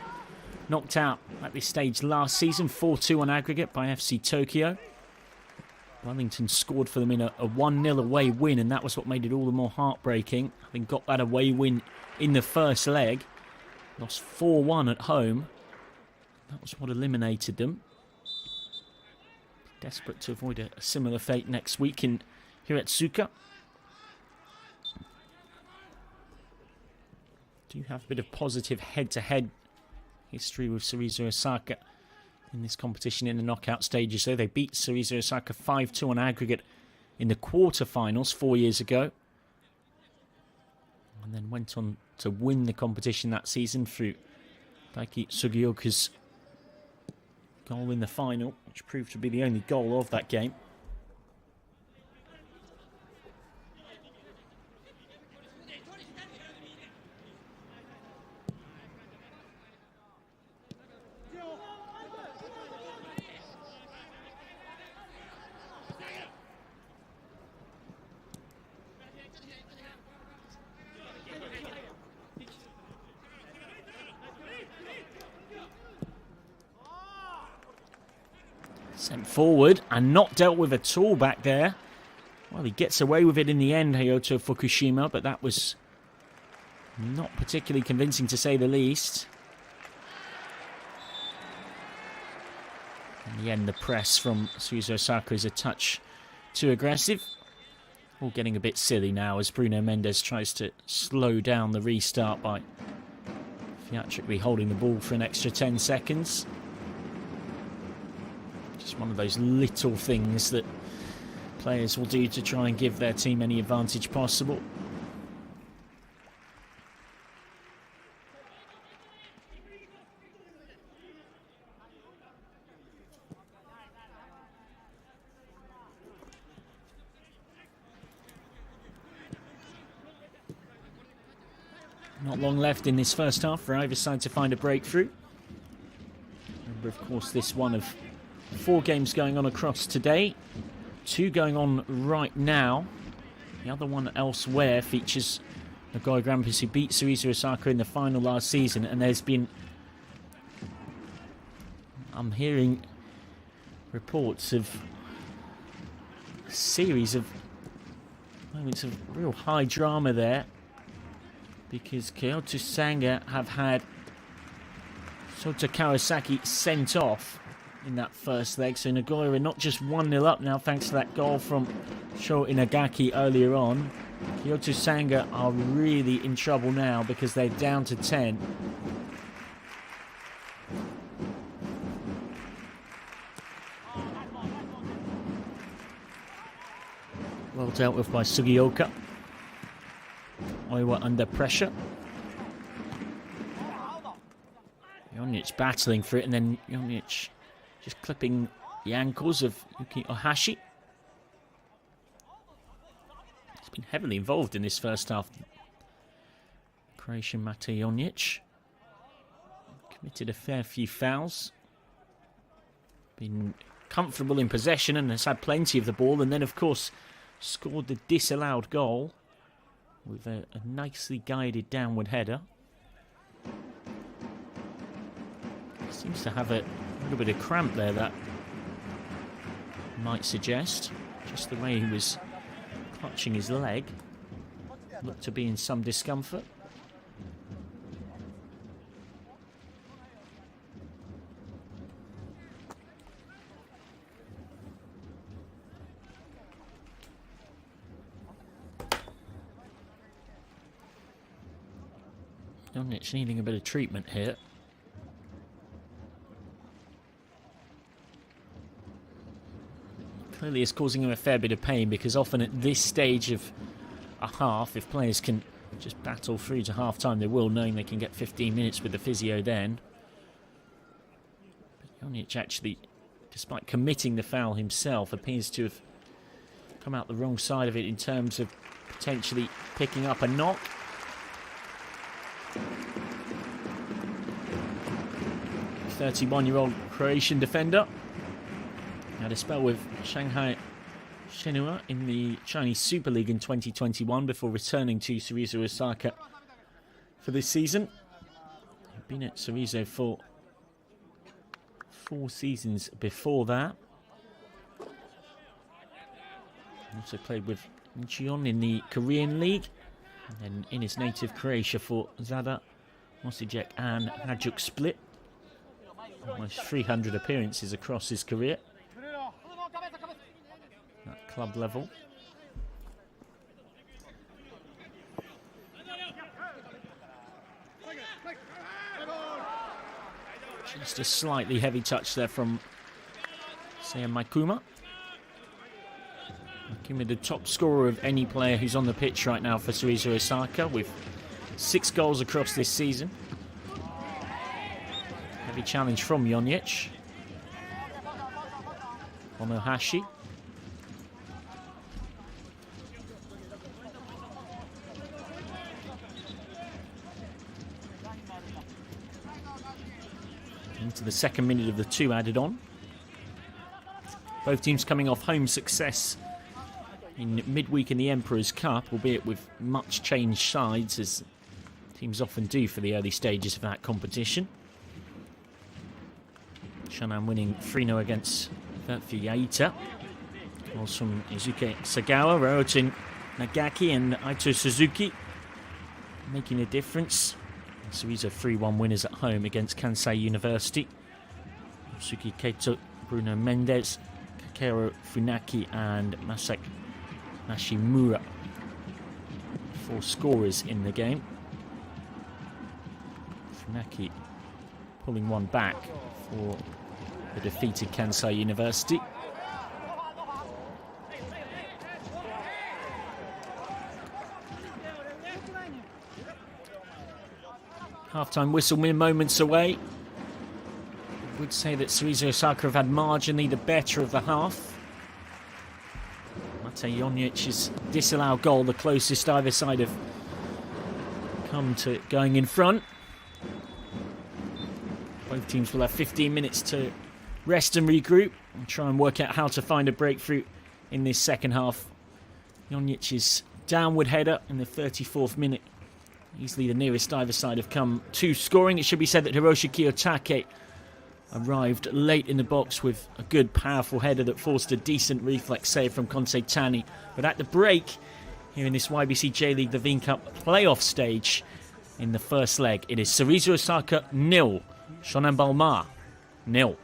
Speaker 5: knocked out at this stage last season, 4-2 on aggregate by FC Tokyo. Wellington scored for them in a 1-0 away win, and that was what made it all the more heartbreaking. Having got that away win in the first leg, lost 4-1 at home. That was what eliminated them. Desperate to avoid a similar fate next week in Hiratsuka. Do have a bit of positive head-to-head history with Cerezo Osaka in this competition in the knockout stages. So they beat Cerezo Osaka 5-2 on aggregate in the quarterfinals 4 years ago. And then went on to win the competition that season through Daiki Sugioka's goal in the final, which proved to be the only goal of that game. Sent forward and not dealt with at all back there. Well, he gets away with it in the end, Hayato Fukushima, but that was not particularly convincing to say the least. In the end, the press from Cerezo Osaka is a touch too aggressive. All getting a bit silly now as Bruno Mendes tries to slow down the restart by theatrically holding the ball for an extra 10 seconds. Just one of those little things that players will do to try and give their team any advantage possible. Not long left in this first half for either side to find a breakthrough. Remember, of course, this one of 4 games going on across today. 2 going on right now. The other one elsewhere features Nagoya Grampus, who beat Cerezo Osaka in the final last season. And there's been... I'm hearing reports of a series of moments of real high drama there, because Kyoto Sanga have had Sota Kawasaki sent off in that first leg. So Nagoya are not just 1-0 up now thanks to that goal from Sho Inagaki earlier on. Kyoto Sanga are really in trouble now because they're down to 10. Well dealt with by Sugioka. Oiwa under pressure. Jonic battling for it, and then Jonic just clipping the ankles of Yuki Ohashi. He's been heavily involved in this first half. Croatian Mate Jonic committed a fair few fouls. Been comfortable in possession and has had plenty of the ball, and then of course scored the disallowed goal with a nicely guided downward header. Seems to have a little bit of cramp there, that might suggest. Just the way he was clutching his leg. Looked to be in some discomfort. Jonic needing a bit of treatment here. Clearly is causing him a fair bit of pain, because often at this stage of a half, if players can just battle through to half-time, they will, knowing they can get 15 minutes with the physio then. But Jonic actually, despite committing the foul himself, appears to have come out the wrong side of it in terms of potentially picking up a knock. The 31-year-old Croatian defender had a spell with Shanghai Shenhua in the Chinese Super League in 2021 before returning to Cerezo Osaka for this season. He'd been at Cerezo for 4 seasons before that. Also played with Incheon in the Korean League, and then in his native Croatia for Zadar, Osijek and Hajduk Split. Almost 300 appearances across his career at club level. Just a slightly heavy touch there from Seiya Maikuma. Maikuma, the top scorer of any player who's on the pitch right now for Cerezo Osaka, with 6 goals across this season. Heavy challenge from Jonic. Onohashi. Into the second minute of the 2 added on. Both teams coming off home success in midweek in the Emperor's Cup, albeit with much changed sides, as teams often do for the early stages of that competition. Shonan winning 3-0 against Yaita. Goals from Izuke Sagawa, Ryoten Nagaki and Aito Suzuki making a difference. Cerezo 3-1 winners at home against Kansai University. Suki Keito, Bruno Mendes, Kakero Funaki and Masaki Nashimura. 4 scorers in the game. Funaki pulling one back for the defeated Kansai University. Half-time whistle mere moments away. I would say that Cerezo Osaka have had marginally the better of the half. Mate Jonic's disallowed goal, the closest either side have come to going in front. Both teams will have 15 minutes to rest and regroup and try and work out how to find a breakthrough in this second half. Jonic's downward header in the 34th minute. Easily the nearest either side have come to scoring. It should be said that Hiroshi Kiyotake arrived late in the box with a good, powerful header that forced a decent reflex save from Konsei Tani. But at the break, here in this YBC J-League Levain Cup playoff stage, in the first leg, it is Cerezo Osaka 0, Shonan Bellmare 0.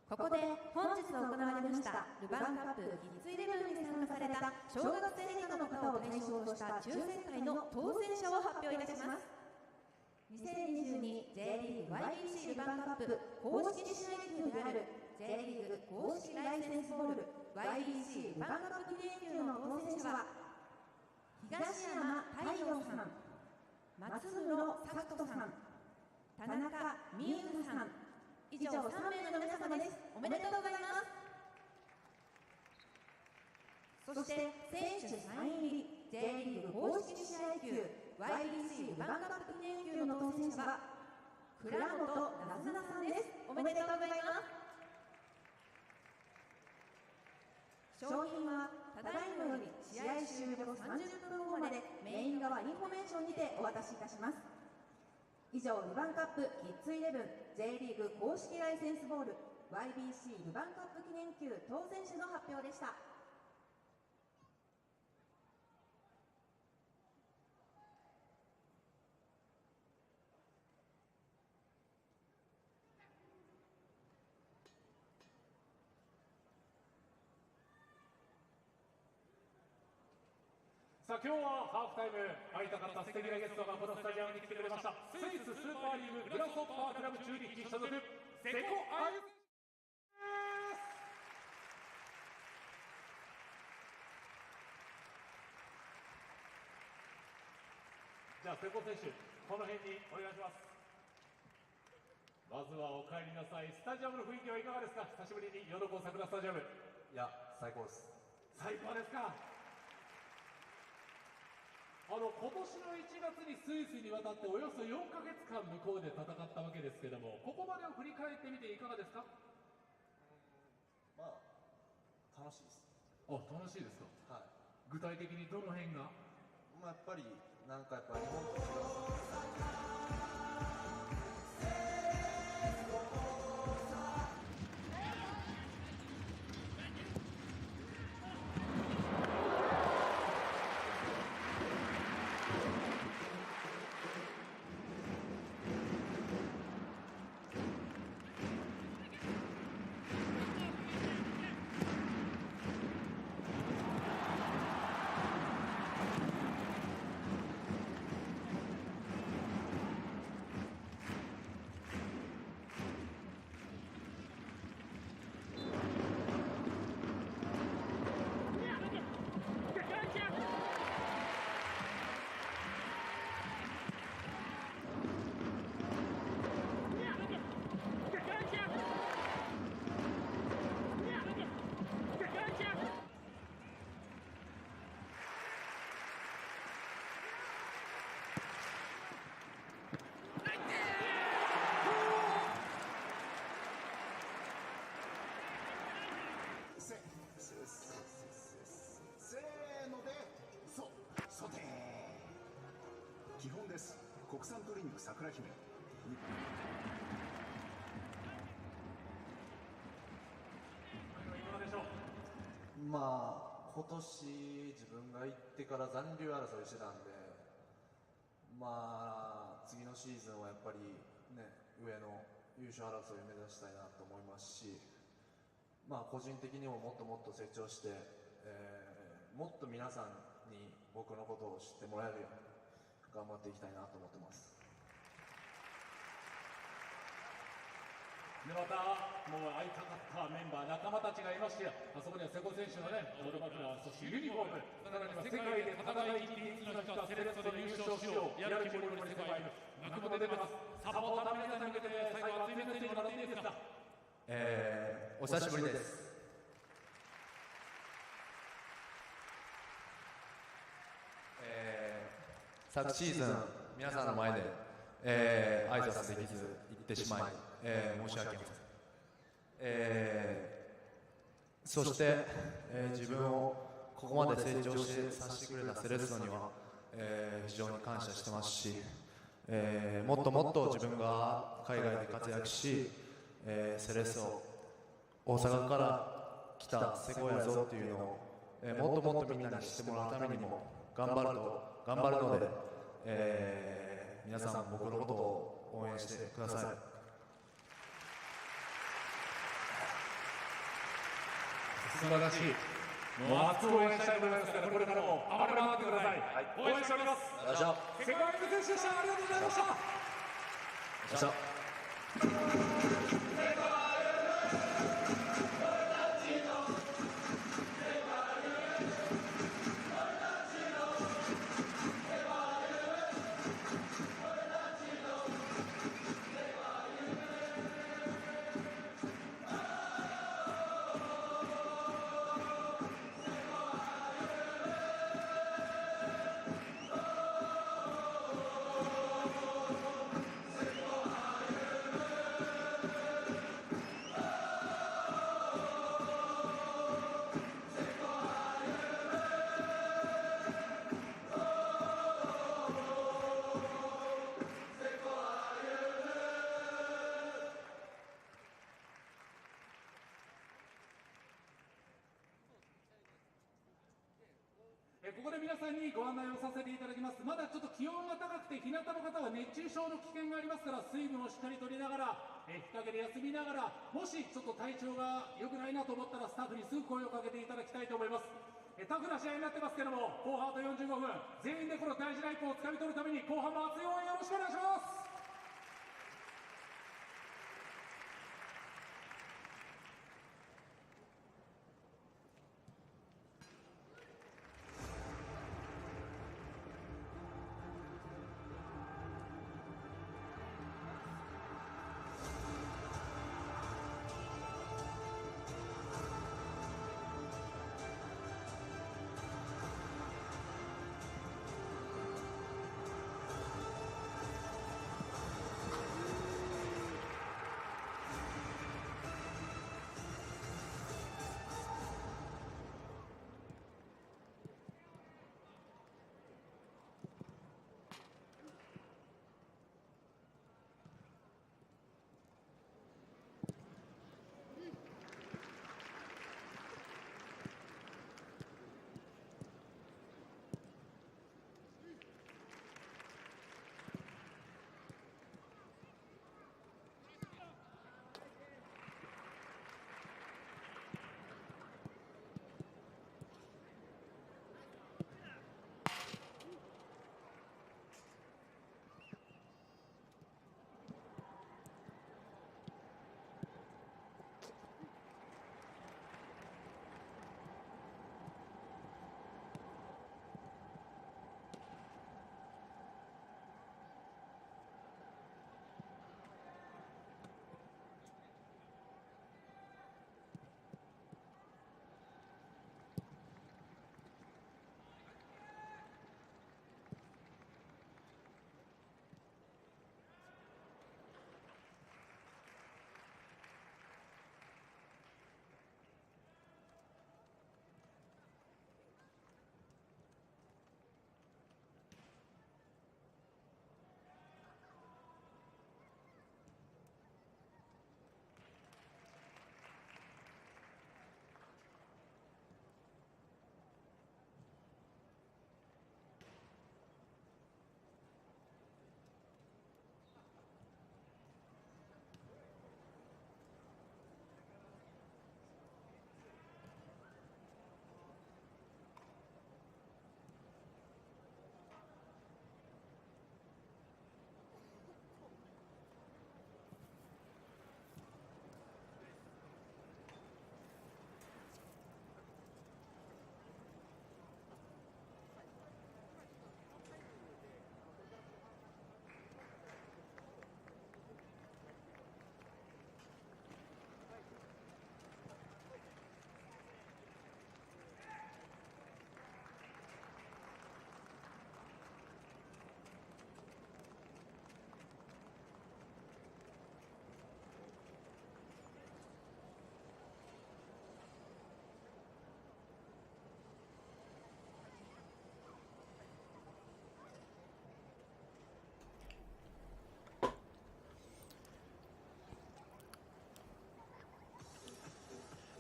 Speaker 6: ここで本日行われましたルヴァンカップキッズイレブンに参加された小学生以下の方を対象とした抽選会の当選者を発表いたします。2022 J リーグ YBC ルヴァンカップ公式試合球である J リーグ公式ライセンスボール YBC ルヴァンカップ記念球の当選者は東山太陽さん、松室咲人さん、田中美優さん、以上3名の皆様です。おめでとうございます。そして選手サイン入り J リーグ公式試合球 YBC ルヴァンカップ記念球の当選者は倉本なずなさんです。おめでとうございます。商品はただいまより試合終了30分後までメイン側インフォメーションにてお渡しいたします。以上、ルヴァンカップキッズイレブン J リーグ公式ライセンスボール YBC ルヴァンカップ記念球当選者の発表でした。
Speaker 3: さあ今日はハーフタイム会いたかった素敵なゲストがこのスタジアムに来てくれました。スイススーパーリーググラスホッパークラブ中日所属瀬古あゆです。じゃあ瀬古選手、この辺にお願いします。まずはお帰りなさい。スタジアムの雰囲気はいかがですか？久しぶりにヨドコ桜スタジアム。
Speaker 7: いや、最高です。
Speaker 3: 最高ですか？今年の1月にスイスに渡っておよそ4ヶ月間向こうで戦ったわけですけども、ここまでを振り返ってみていかがですか？
Speaker 7: まあ、楽しいです。
Speaker 3: あ、楽しいですか？
Speaker 7: はい。
Speaker 3: 具体的にどの辺が？
Speaker 7: まあ、やっぱり、なんかやっぱ日本と違う。
Speaker 8: せーので、ソテー。基本です。国産鶏肉桜姫。
Speaker 7: まあ、今年自分が行ってから残留争いしてたんで、まあ、次のシーズンはやっぱりね、上の優勝争いを目指したいなと思いますし、まあ、個人的にももっともっと成長して、もっと皆さんに僕のことを知ってもらえるように頑張っていきたいなと思ってます。
Speaker 3: でまたもう会いたかったメンバー仲間たちがいまして、あそこには瀬古選手のねオールマフラー、そしてユニフォーム、さらには世界で戦い切りいつの日かセレッソで優勝しよう、やる気もりもり世界の幕も出てます。サポーターの皆さんに向けて最後熱いメッセージもらっていいですか？
Speaker 7: お久しぶりです。昨シーズン皆さんの前で、挨拶できず行ってしまい、申し訳ありません。そして、自分をここまで成長してさせてくれたセレッソには、非常に感謝してますし、もっともっと自分が海外で活躍し、セレッソ大阪から来た瀬古やぞっていうのを、もっともっとみんなに知ってもらうためにも頑張るので、皆さん僕のことを応援してください。
Speaker 3: 素晴らしい。もう熱く応援したいと思いますから、これからも暴れ回ってください。応援しております。世界陸選手でした。ありがとうございました。ここで皆さんにご案内をさせていただきます。まだちょっと気温が高くて、日向の方は熱中症の危険がありますから、水分をしっかりとりながら、日陰で休みながら、もしちょっと体調が良くないなと思ったら、スタッフにすぐ声をかけていただきたいと思います。タフな試合になってますけども、後半あと45分、全員でこの大事な一歩をつかみ取るために、後半も熱い応援よろしくお願いします。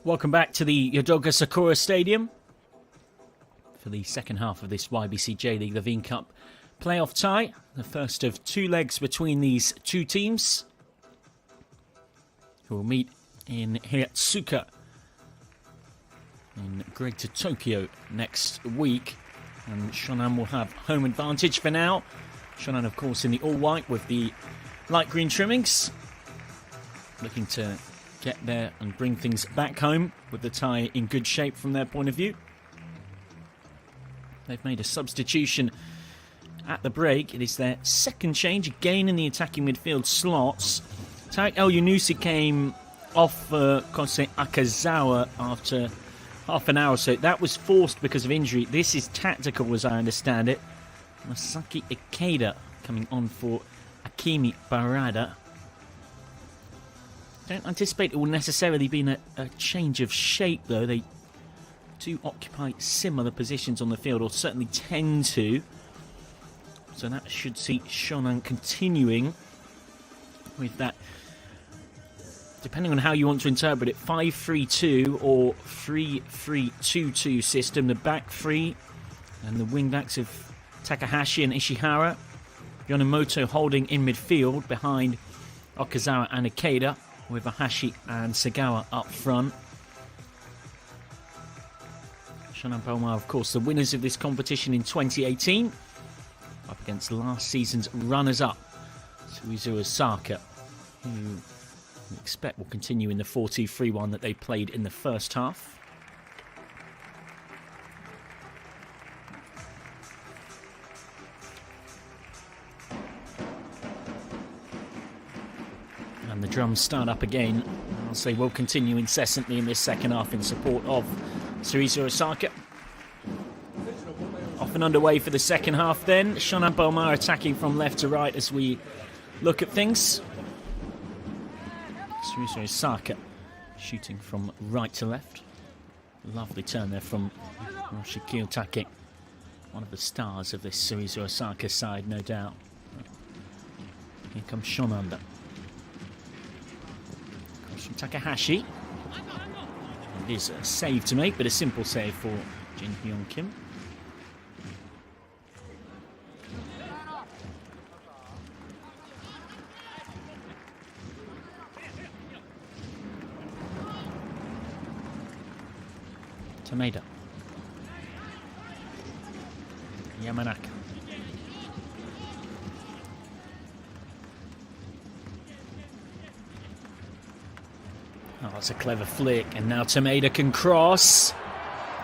Speaker 5: Welcome back to the Yodoga Sakura Stadium for the second half of this YBC J.League Levain Cup playoff tie. The first of two legs between these two teams, who will meet in Hiratsuka in Greater Tokyo next week. And Shonan will have home advantage for now. Shonan, of course, in the all-white with the light green trimmings. Looking to get there and bring things back home with the tie in good shape from their point of view. They've made a substitution at the break. It is their second change, again in the attacking midfield slots. Tarek El Yunusi came off Kosei Akazawa after half an hour or so. That was forced because of injury. This is tactical, as I understand it. Masaki Ikeda coming on for Akimi Barada. Don't anticipate it will necessarily be a change of shape, though. They do occupy similar positions on the field, or certainly tend to. So that should see Shonan continuing with that, depending on how you want to interpret it, 5-3-2 or 3-3-2-2 system. The back three and the wing backs of Takahashi and Ishihara. Yonemoto holding in midfield behind Okazawa and Ikeda, with Ahashi and Sagawa up front. Shonan Bellmare, of course, the winners of this competition in 2018, up against last season's runners-up, Cerezo Osaka, who we expect will continue in the 4-2-3-1 that they played in the first half. And the drums start up again, as they will continue incessantly in this second half in support of Cerezo Osaka. Off and underway for the second half then. Shonan Bellmare attacking from left to right as we look at things. Cerezo Osaka shooting from right to left. Lovely turn there from Hiroshi Kiyotake, one of the stars of this Cerezo Osaka side, no doubt. Here comes Shonan. Comes from Takahashi. It is a save to make, but a simple save for Jin Hyun Kim. Tameda. Yamanaka. Oh, that's a clever flick, and now Tameda can cross.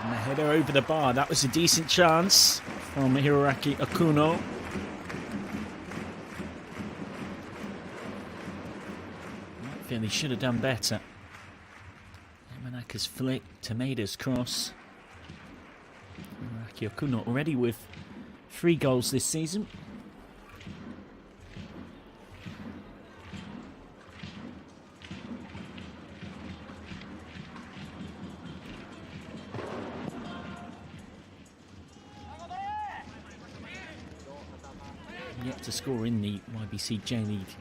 Speaker 5: And the header over the bar. That was a decent chance from Hiroaki Okuno. I feel he should have done better. Yamanaka's flick, Tameda's cross. Hiroaki Okuno already with 3 goals this season. Yet to score in the YBC J.LEAGUE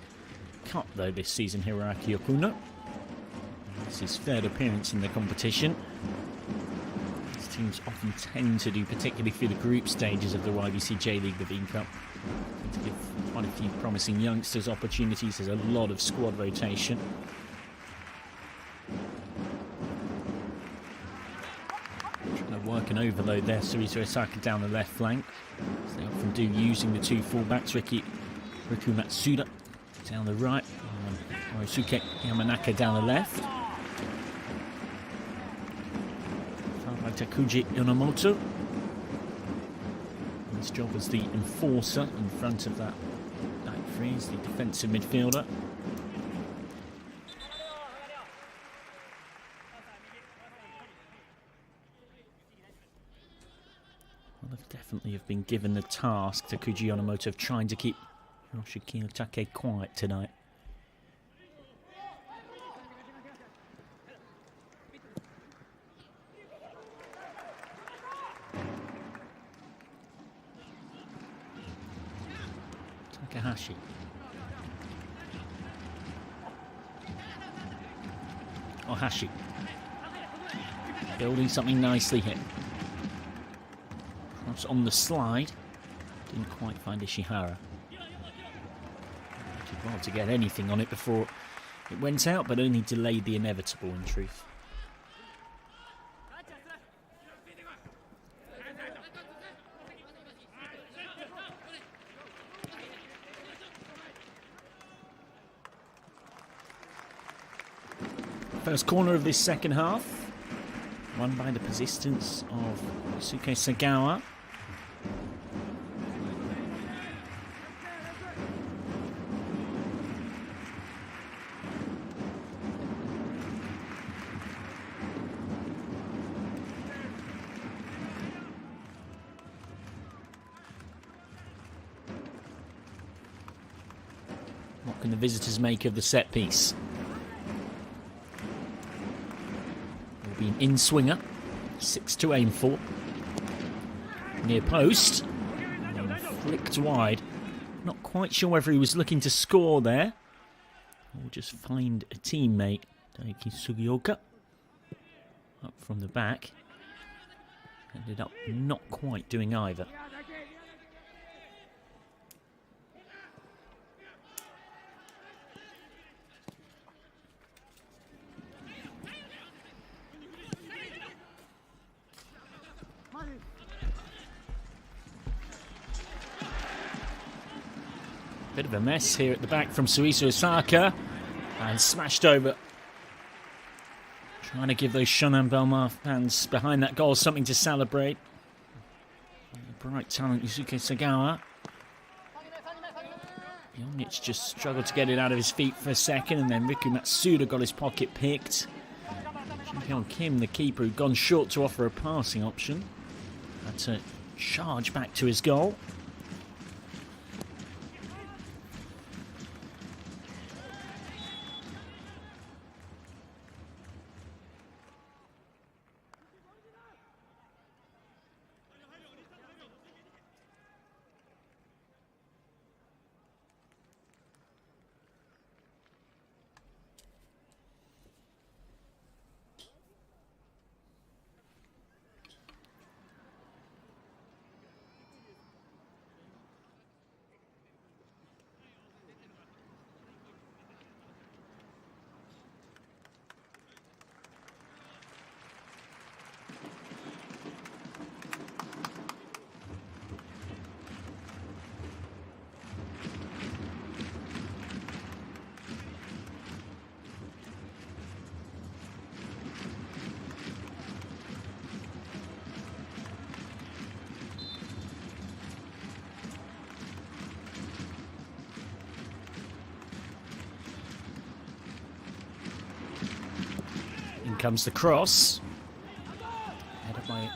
Speaker 5: Cup though this season, Hiroaki Okuno. This is his third appearance in the competition. These teams often tend to do, particularly through the group stages of the YBC J.LEAGUE Levain CUP, to give quite a few promising youngsters opportunities. There's a lot of squad rotation. Trying to work an overload there, Cerezo Osaka down the left flank, as they often do, using the 2 fullbacks. Riku Matsuda down the right, and Morosuke Yamanaka down the left. Found by Takuji Yonemoto. His job as the enforcer in front of that back three, as the defensive midfielder. Well, they've definitely have been given the task, Takuji Yonemoto, of trying to keep Hiroshi Kiyotake quiet tonight. Takahashi. Ohashi. Building something nicely here. Cross on the slide. Didn't quite find Ishihara. Did well to get anything on it before it went out, but only delayed the inevitable in truth. First corner of this second half, won by the persistence of Yusuke Sagawa. What can the visitors make of the set piece? Will be an in-swinger, 6 to aim for. Near post, and flicked wide. Not quite sure whether he was looking to score there, or just find a teammate. Daiki Sugioka, up from the back. Ended up not quite doing either. Bit of a mess here at the back from Cerezo Osaka, and smashed over. Trying to give those Shonan Bellmare fans behind that goal something to celebrate. The bright talent Yusuke Sagawa. Yonic just struggled to get it out of his feet for a second, and then Riku Matsuda got his pocket picked. Jin Kim, the keeper, who'd gone short to offer a passing option, had to charge back to his goal. In comes the cross. Headed by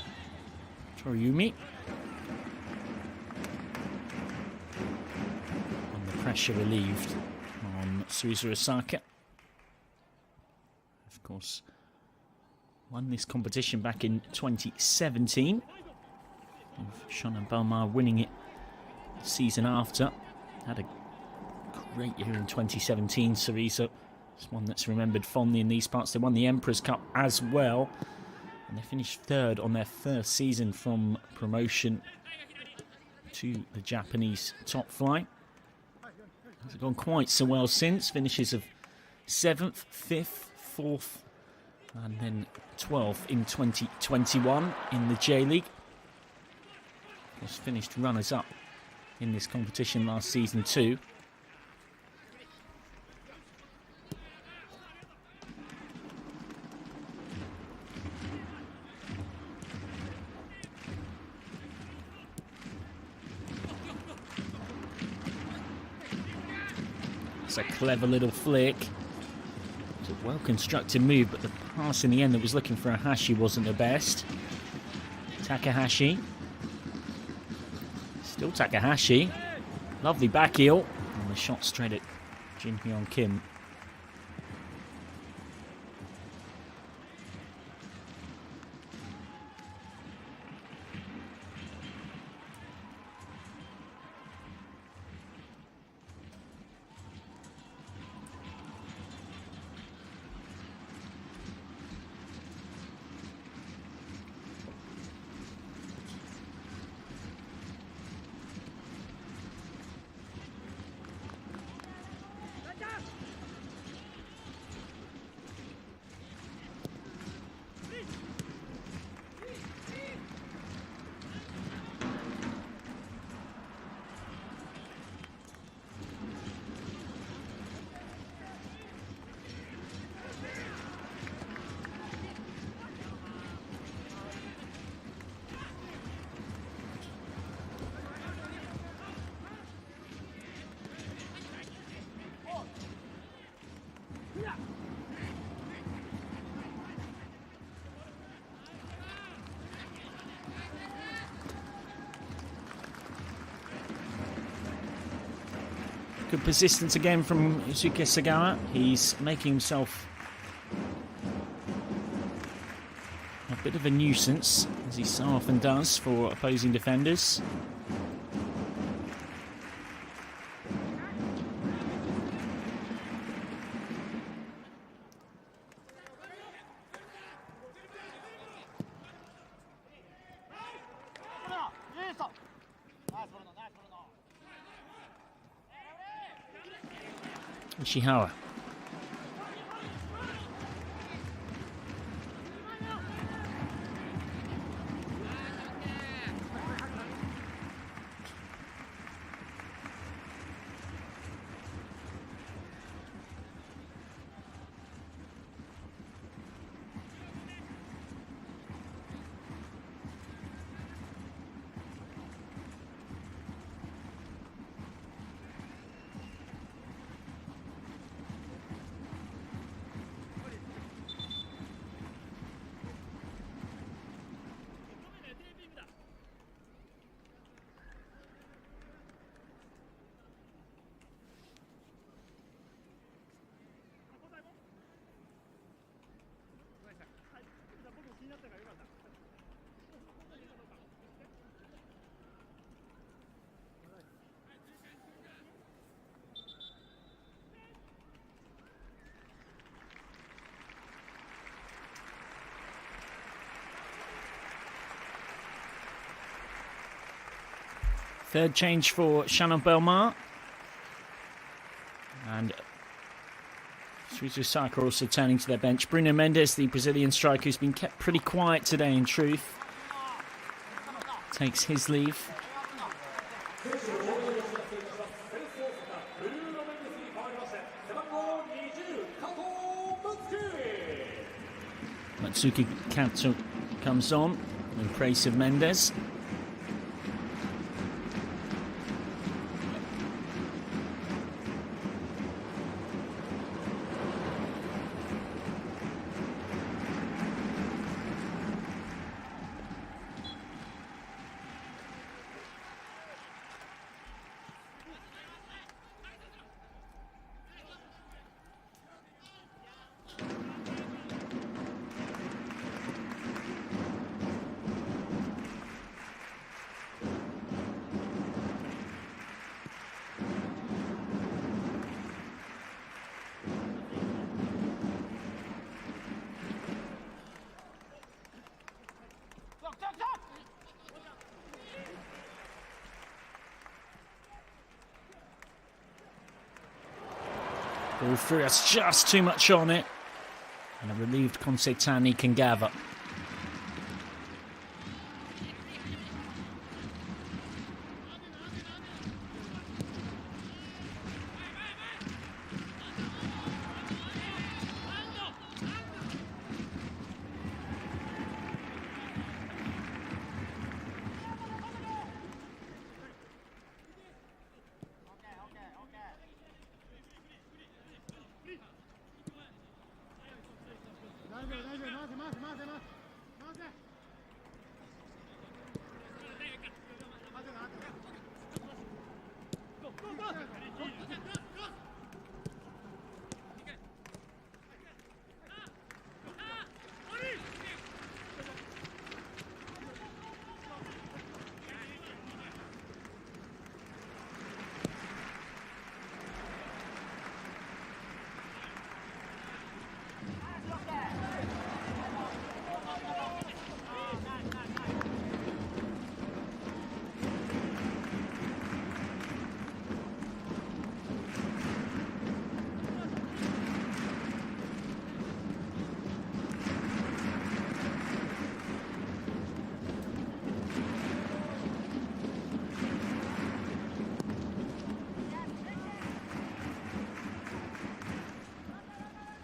Speaker 5: Toriumi. And the pressure relieved on Cerezo Osaka. Of course, won this competition back in 2017. With Shonan Bellmare winning it the season after. Had a great year in 2017, Cerezo. It's one that's remembered fondly in these parts. They won the Emperor's Cup as well, and they finished third on their first season from promotion to the Japanese top flight. Hasn't gone quite so well since. Finishes of 7th, 5th, 4th, and then 12th in 2021 in the J-League. Was finished runners-up in this competition last season too. It's a clever little flick. It's a well-constructed move, but the pass in the end that was looking for a Hashi wasn't the best. Takahashi. Still Takahashi. Lovely back heel. And the shot straight at Jin Kim. Good persistence again from Yusuke Sagawa. He's making himself a bit of a nuisance, as he so often does for opposing defenders. Ishihara. Third change for Shonan Bellmare. And Cerezo Osaka also turning to their bench. Bruno Mendes, the Brazilian striker, who's been kept pretty quiet today in truth, takes his leave. Matsuki Kato comes on in praise of Mendes. Ball through, that's just too much on it. And a relieved Konsetani can gather.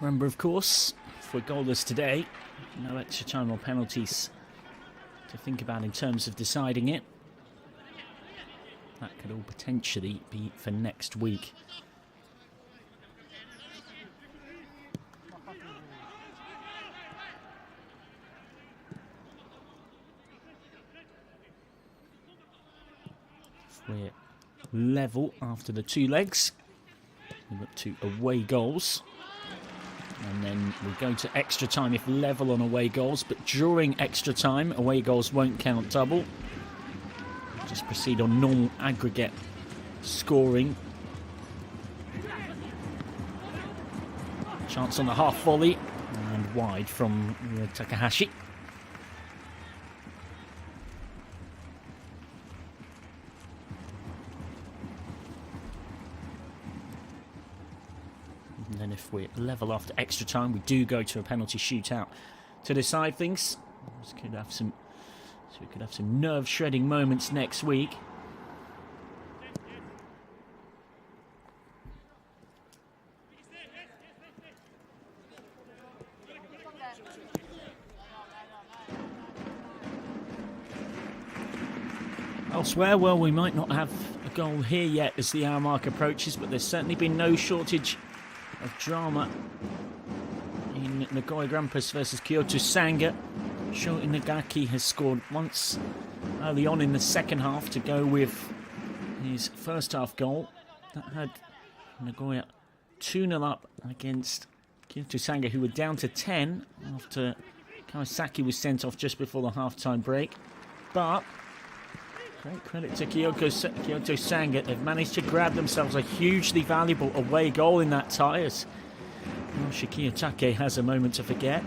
Speaker 5: Remember, of course, for goalless today, no extra time or penalties to think about in terms of deciding it. That could all potentially be for next week. We're level after the two legs. We look to away goals. And then we go to extra time if level on away goals. But during extra time, away goals won't count double. Just proceed on normal aggregate scoring. Chance on the half volley. And wide from Takahashi. And then if we're level after extra time, we do go to a penalty shootout to decide things. So we could have some nerve-shredding moments next week. Elsewhere, well, we might not have a goal here yet as the hour mark approaches, but there's certainly been no shortage of drama in Nagoya Grampus versus Kyoto Sanga. Shota Nagaki has scored once early on in the second half to go with his first half goal. That had Nagoya 2-0 up against Kyoto Sanga, who were down to 10 after Kawasaki was sent off just before the half-time break. But great credit to Kyoto Sanga. They've managed to grab themselves a hugely valuable away goal in that tie as Shikiyotake has a moment to forget.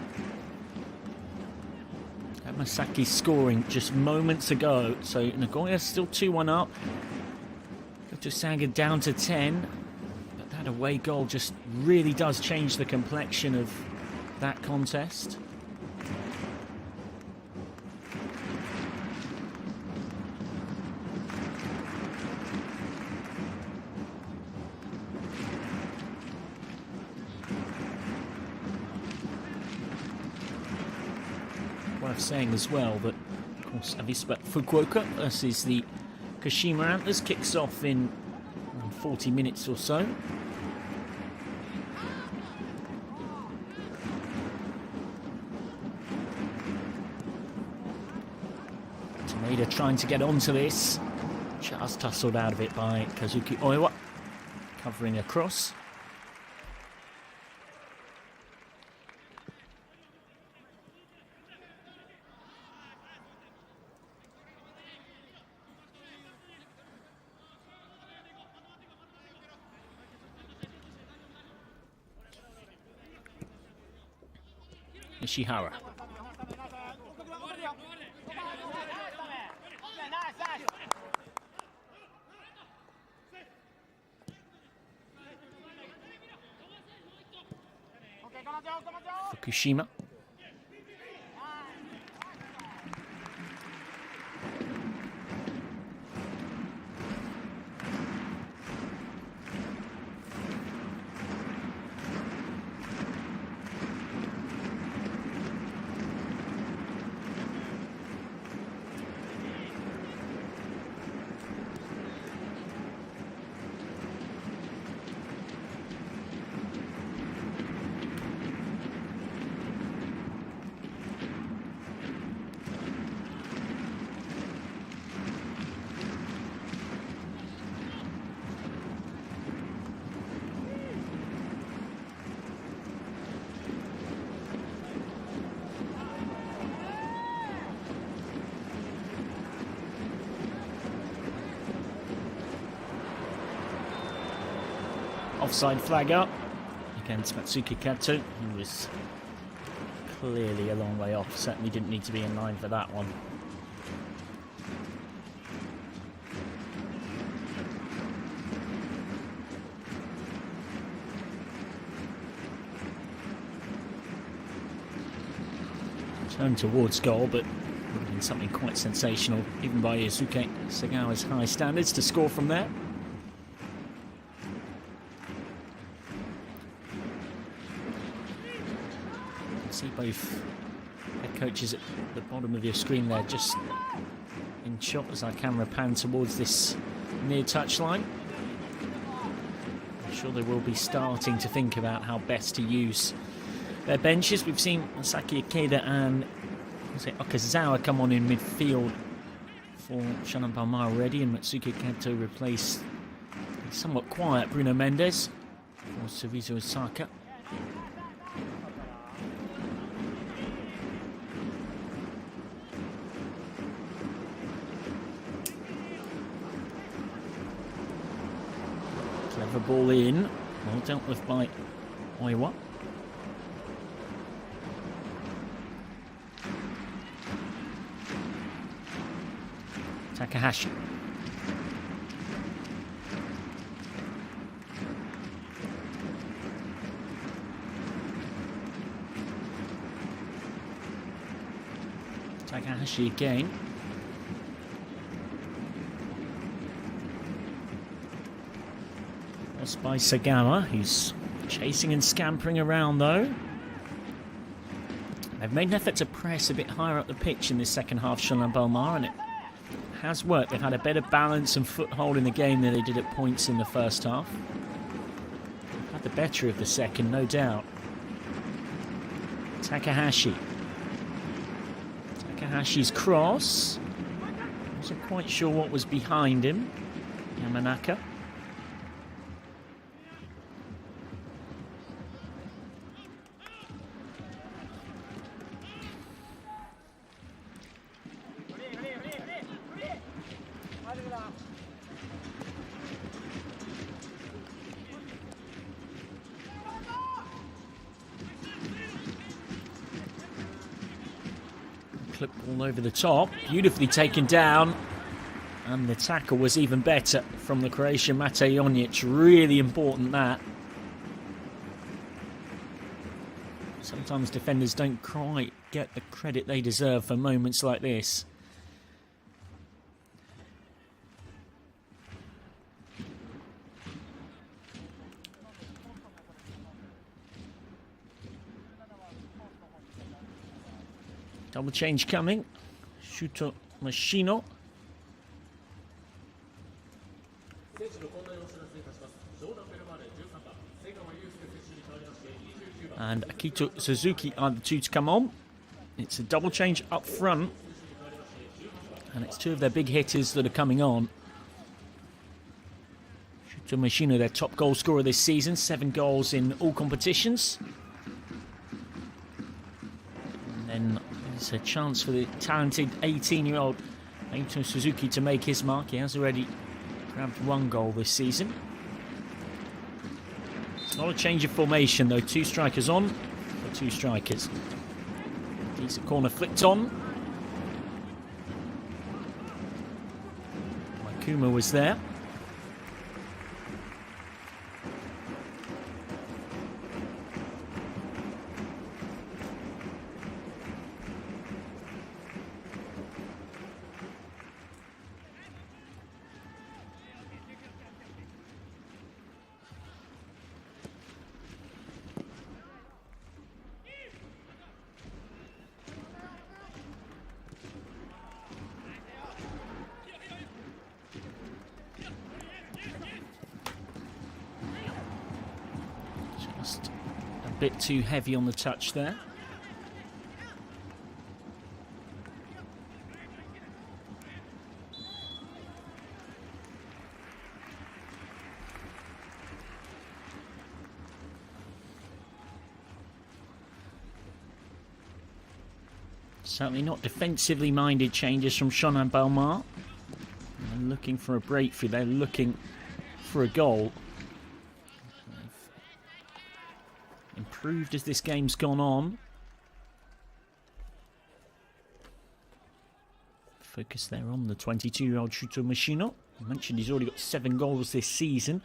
Speaker 5: Masaki scoring just moments ago, so Nagoya still 2-1 up. Kyoto Sanga down to 10, but that away goal just really does change the complexion of that contest. Worth saying as well that, of course, Avispa Fukuoka versus the Kashima Antlers kicks off in 40 minutes or so. Tameda trying to get onto this, just tussled out of it by Kazuki Oiwa, covering across. Ishihara. Fukushima. Offside flag up against Matsuki Kato, who was clearly a long way off. Certainly didn't need to be in line for that one. Turned towards goal, but would have been something quite sensational, even by Yusuke Sagawa's high standards, to score from there. See both head coaches at the bottom of your screen there, just in shot as our camera pans towards this near touchline. I'm sure they will be starting to think about how best to use their benches. We've seen Masaki Ikeda and Okazawa come on in midfield for Shonan Bellmare already, and Matsuki Kato replaced somewhat quiet Bruno Mendes. for Cerezo Osaka. Clever ball in, well dealt with by Oiwa. Takahashi. Takahashi again. Lost by Sagawa, who's chasing and scampering around though. They've made an effort to press a bit higher up the pitch in this second half, Shonan Bellmare, and it has worked. They've had a better balance and foothold in the game than they did at points in the first half. They've had the better of the second, no doubt. Takahashi. Takahashi's cross. Wasn't quite sure what was behind him. Yamanaka. Clip all over the top, beautifully taken down, and the tackle was even better from the Croatian Mate Jonic. Really important that. Sometimes defenders don't quite get the credit they deserve for moments like this. Double change coming. Shuto Machino. And Akito Suzuki are the two to come on. It's a double change up front. And it's two of their big hitters that are coming on. Shuto Machino, their top goal scorer this season. 7 goals in all competitions. And then there's a chance for the talented 18-year-old Akito Suzuki to make his mark. He has already grabbed 1 goal this season. Not a change of formation though. 2 strikers on for 2 strikers. Decent corner flicked on. Makuma was there. Just a bit too heavy on the touch there. Certainly not defensively minded changes from Shonan Bellmare. They're looking for a breakthrough. They're looking for a goal. Improved as this game's gone on. Focus there on the 22-year-old Shuto Machino. I mentioned he's already got 7 goals this season.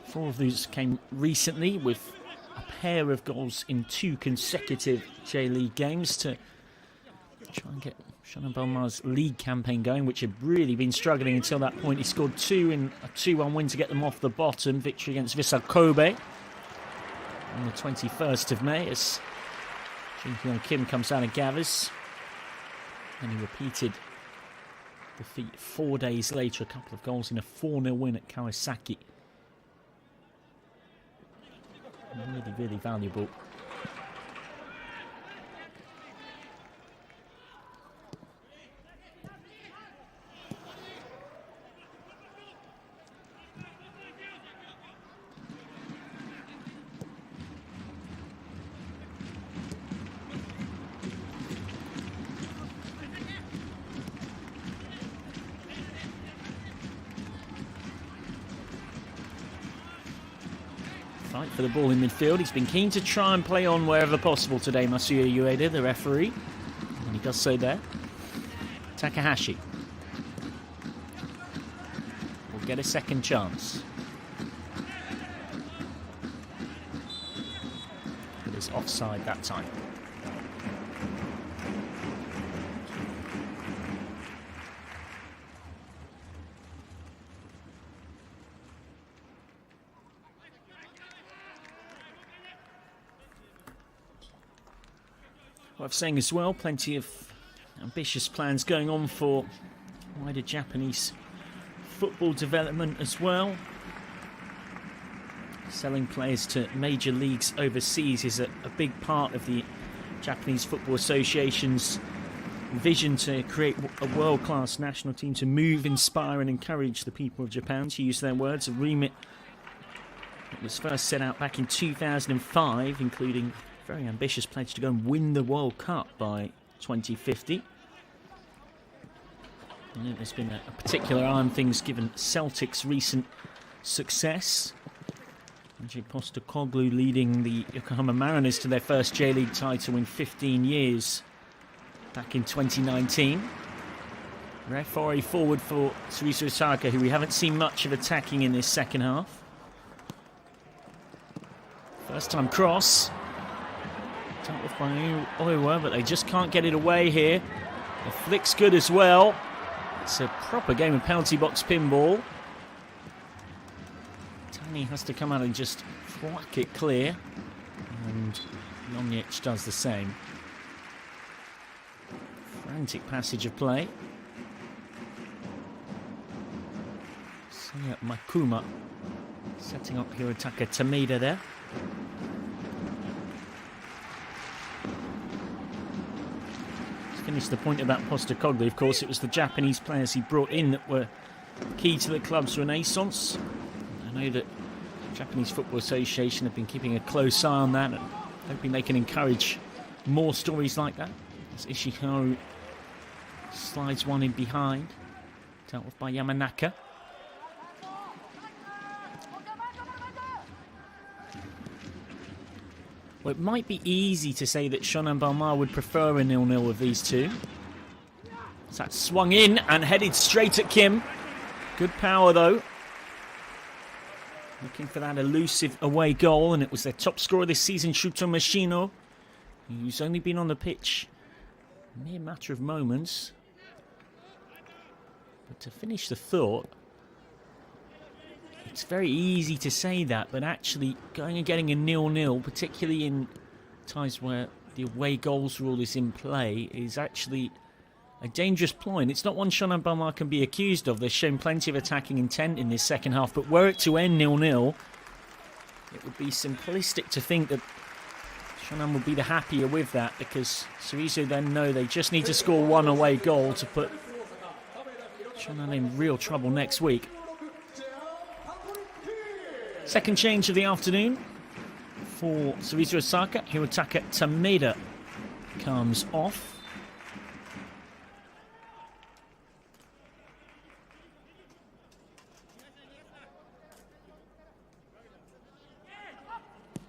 Speaker 5: 4 of those came recently, with a pair of goals in 2 consecutive J-League games to try and get Shonan Bellmare's league campaign going, which had really been struggling until that point. He scored 2 in a 2-1 win to get them off the bottom. Victory against Vissel Kobe on the 21st of May as Jin Hyun Kim comes out and gathers. And he repeated defeat 4 days later, a couple of goals in a 4-0 win at Kawasaki. Really, really valuable. fight for the ball in midfield. He's been keen to try and play on wherever possible today, Masuya Ueda, the referee. And he does so there. Takahashi will get a second chance. But it's offside that time. Worth saying as well, plenty of ambitious plans going on for wider Japanese football development as well. Selling players to major leagues overseas is a big part of the Japanese Football Association's vision to create a world-class national team to move, inspire and encourage the people of Japan, to use their words. A remit that was first set out back in 2005, including a very ambitious pledge to go and win the World Cup by 2050. And there's been a particular eye on things given Celtic's recent success. Andrzej Postecoglou leading the Yokohama Mariners to their first J-League title in 15 years back in 2019. Rare foray forward for Cerezo Osaka, who we haven't seen much of attacking in this second half. First time cross. Dealt with by Oiwa, but they just can't get it away here. The flick's good as well. It's a proper game of penalty box pinball. Tani has to come out and just whack it clear. And Jonic does the same. Frantic passage of play. Sonia Makuma setting up Hirotaka Tamida there. Finish the point about Postecoglou. Of course, it was the Japanese players he brought in that were key to the club's renaissance. I know that the Japanese Football Association have been keeping a close eye on that and hoping they can encourage more stories like that. As Ishiharu slides one in behind, dealt with by Yamanaka. Well, it might be easy to say that Shonan Bellmare would prefer a 0-0 of these two. So that swung in and headed straight at Kim. Good power though. Looking for that elusive away goal, and it was their top scorer this season, Shuto Mashino, who's only been on the pitch a mere matter of moments. But to finish the thought, it's very easy to say that, but actually going and getting a 0-0, particularly in times where the away goals rule is in play, is actually a dangerous ploy. And it's not one Shonan Bellmare can be accused of. They've shown plenty of attacking intent in this second half, but were it to end 0-0, it would be simplistic to think that Shonan would be the happier with that, because Cerezo then know they just need to score one away goal to put Shonan in real trouble next week. Second change of the afternoon for Cerezo Osaka. Hirotaka Tameda comes off.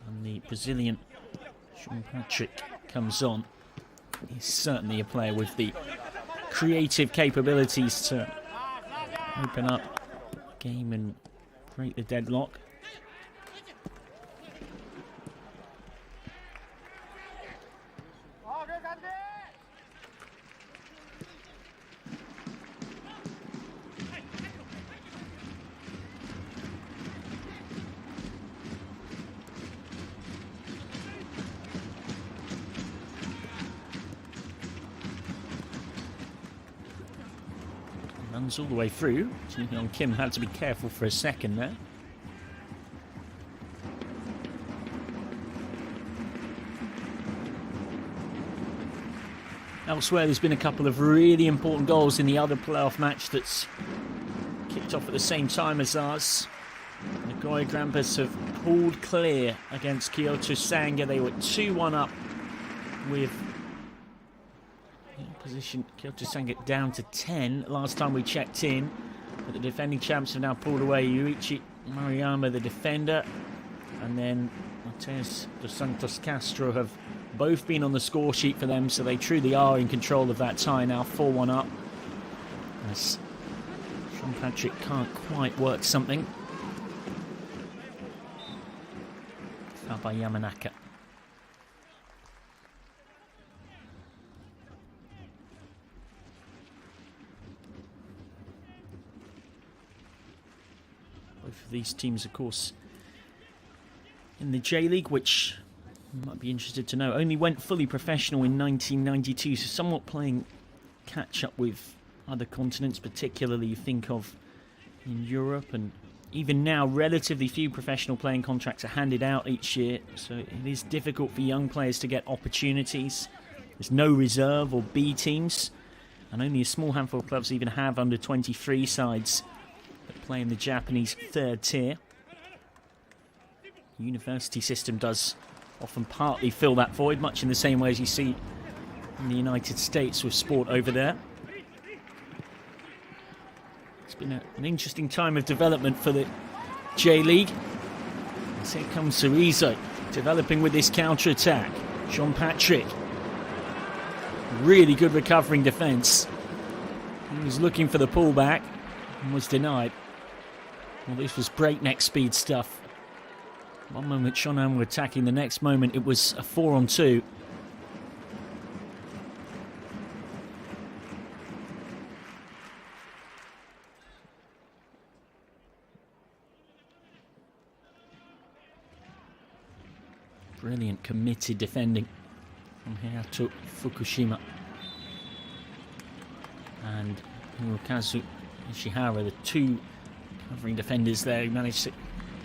Speaker 5: And the Brazilian Sean Patrick comes on. He's certainly a player with the creative capabilities to open up the game and break the deadlock. Runs all the way through. Young Kim had to be careful for a second there. Elsewhere, there's been a couple of really important goals in the other playoff match that's kicked off at the same time as ours. Nagoya Grampus have pulled clear against Kyoto Sanga. They were 2-1 up with position Kyoto Sanga down to 10 last time we checked in, but the defending champs have now pulled away. Yuichi Maruyama, the defender, and then Mateus dos Santos Castro have both been on the score sheet for them, so they truly are in control of that tie now, 4-1 up. As Sean Patrick can't quite work something. Foul by Yamanaka. Both of these teams, of course, in the J-League, which you might be interested to know, only went fully professional in 1992, so somewhat playing catch-up with other continents, particularly you think of in Europe, and even now relatively few professional playing contracts are handed out each year, so it is difficult for young players to get opportunities. There's no reserve or B teams, and only a small handful of clubs even have under 23 sides that play in the Japanese third tier. The university system does often partly fill that void, much in the same way as you see in the United States with sport over there. It's been an interesting time of development for the J-League. As here comes Cerezo, developing with this counter-attack. Sean Patrick, really good recovering defence. He was looking for the pullback and was denied. Well, this was breakneck speed stuff. One moment Shonan were attacking, the next moment it was a 4-on-2. Brilliant committed defending from Hayato Fukushima. And Hirokazu Ishihara, the two covering defenders there, who managed to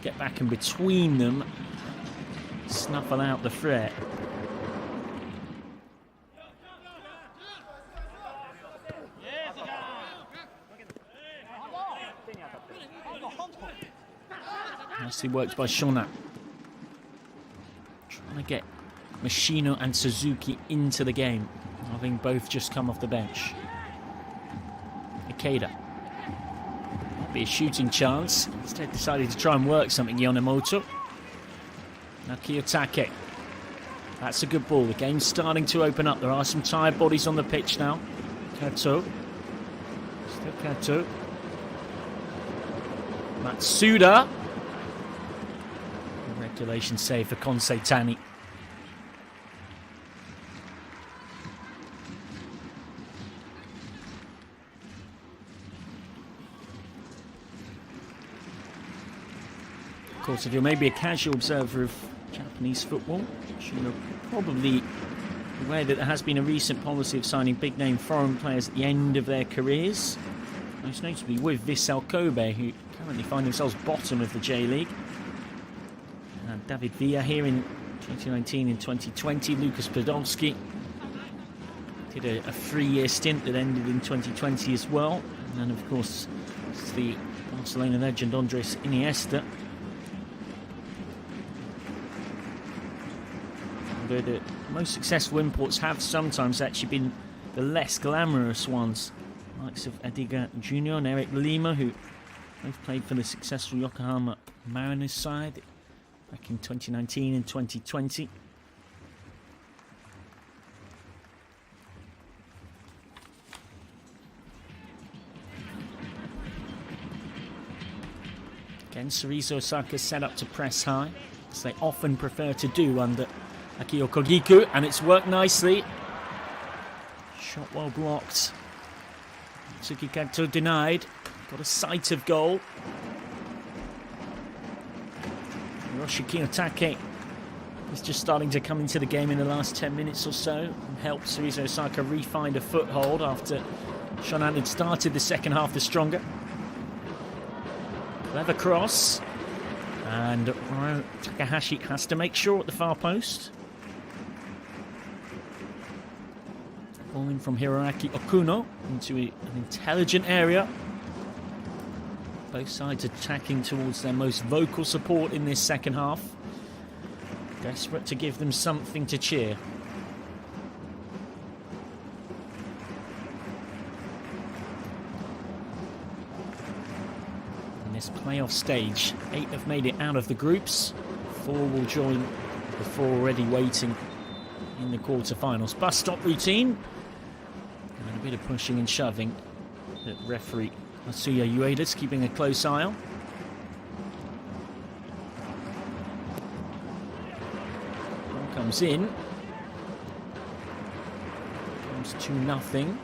Speaker 5: get back in between them, snuffle out the threat. Nicely worked by Shonan. Trying to get Machino and Suzuki into the game, having both just come off the bench. Ikeda. Might be a shooting chance. Instead decided to try and work something, Yonemoto. Now Kiyotake. That's a good ball. The game's starting to open up. There are some tired bodies on the pitch now. Kato. Still Kato. Matsuda. Regulation save for Konsei Tani. Of course, if you're maybe a casual observer of Japanese football, you're probably aware that there has been a recent policy of signing big-name foreign players at the end of their careers. Most notably with Vissel Kobe, who currently find themselves bottom of the J-League. David Villa here in 2019 and 2020. Lucas Podolski did a 3-year stint that ended in 2020 as well. And then, of course, it's the Barcelona legend Andres Iniesta. Although the most successful imports have sometimes actually been the less glamorous ones. Likes of Ediga Jr. and Eric Lima, who both played for the successful Yokohama Mariners side back in 2019 and 2020. Again, Cerezo Osaka set up to press high, as they often prefer to do under Akio Kogiku, and it's worked nicely. Shot well blocked. Tsukikato denied. Got a sight of goal. Hiroshi Kiyotake is just starting to come into the game in the last 10 minutes or so and helped Cerezo Osaka re-find a foothold after Shonan had started the second half the stronger. Clever cross, and Ryo Takahashi has to make sure at the far post. Ball in from Hiroaki Okuno into an intelligent area. Both sides attacking towards their most vocal support in this second half. Desperate to give them something to cheer. In this playoff stage, 8 have made it out of the groups. 4 will join the 4 already waiting in the quarterfinals. Bus stop routine. And a bit of pushing and shoving that referee Asuya Ueda's keeping a close eye on. Ball comes in. Comes 2-0.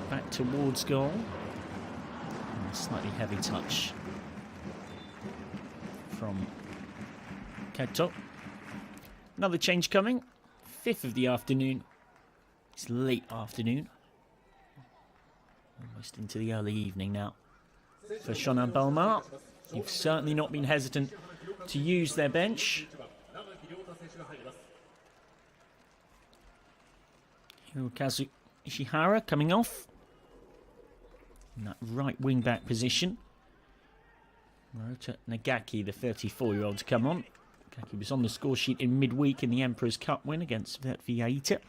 Speaker 5: Back towards goal. And a slightly heavy touch from Keto. Another change coming. 5th of the afternoon. It's late afternoon. Almost into the early evening now. For Shonan Bellmare, who've certainly not been hesitant to use their bench. Hirokazu Ishihara coming off. In that right wing-back position. Murata Nagaki, the 34-year-old, to come on. Nagaki was on the score sheet in midweek in the Emperor's Cup win against Vyaita.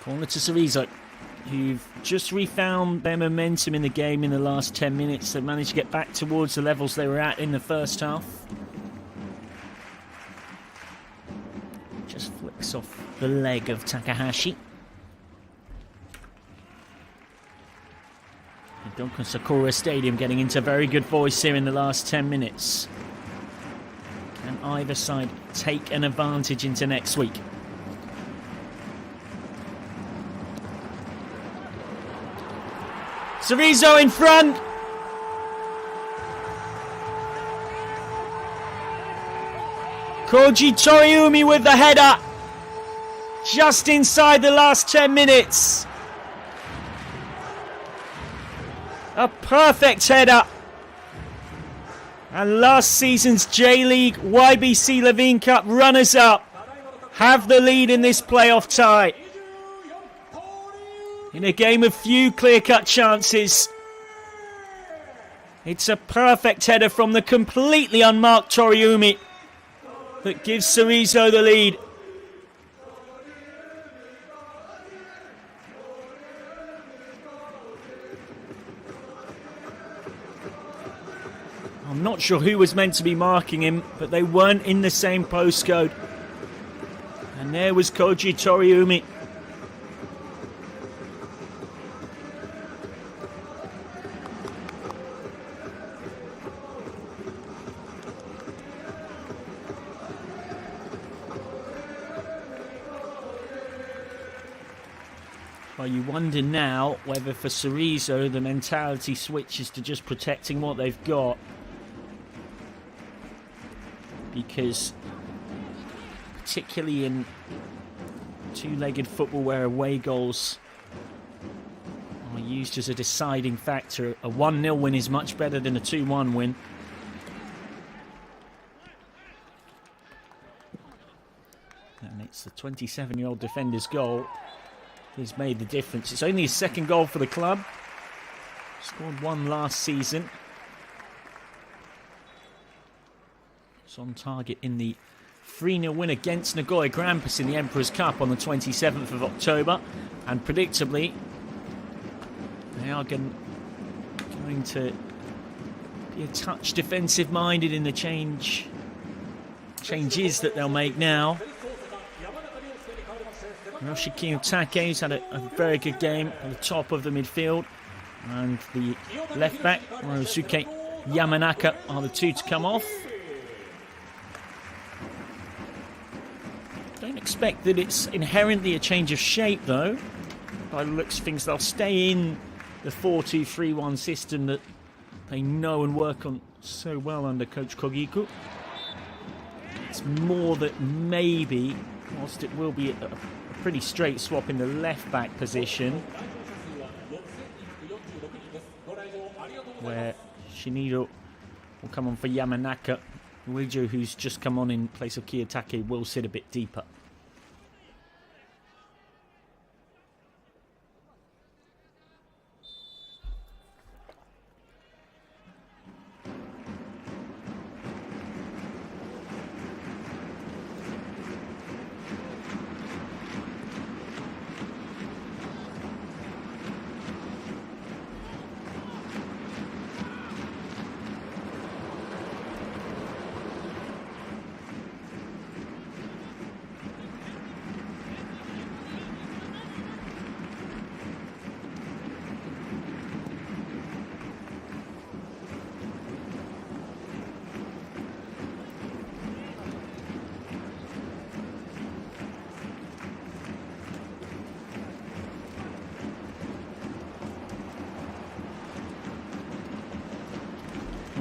Speaker 5: Corner to Cerezo, who've just refound their momentum in the game in the last 10 minutes. They've managed to get back towards the levels they were at in the first half. Just flicks off the leg of Takahashi. The Yodokan Sakura Stadium getting into very good voice here in the last 10 minutes. Can either side take an advantage into next week? Cerezo in front. Koji Toriumi with the header. Just inside the last 10 minutes. A perfect header. And last season's J.League YBC Levain Cup runners-up have the lead in this playoff tie. In a game of few clear-cut chances. It's a perfect header from the completely unmarked Toriumi that gives Cerezo the lead. I'm not sure who was meant to be marking him, but they weren't in the same postcode. And there was Koji Toriumi. Well, you wonder now whether for Cerezo the mentality switches to just protecting what they've got. Because particularly in two-legged football where away goals are used as a deciding factor, a 1-0 win is much better than a 2-1 win. And it's the 27-year-old defender's goal has made the difference. It's only his second goal for the club. Scored one last season. It's on target in the 3-0 win against Nagoya Grampus in the Emperor's Cup on the 27th of October. And predictably, they are going to be a touch defensive-minded in the changes that they'll make now. Hiroshi Kiyotake, who's had a very good game at the top of the midfield. And the left-back, Ryosuke Yamanaka, are the two to come off. Don't expect that it's inherently a change of shape, though. By the looks of things, they'll stay in the 4-2-3-1 system that they know and work on so well under Coach Kogiku. It's more that maybe, whilst it will be a pretty straight swap in the left-back position, where Shinido will come on for Yamanaka. Uejo, who's just come on in place of Kiyotake, will sit a bit deeper.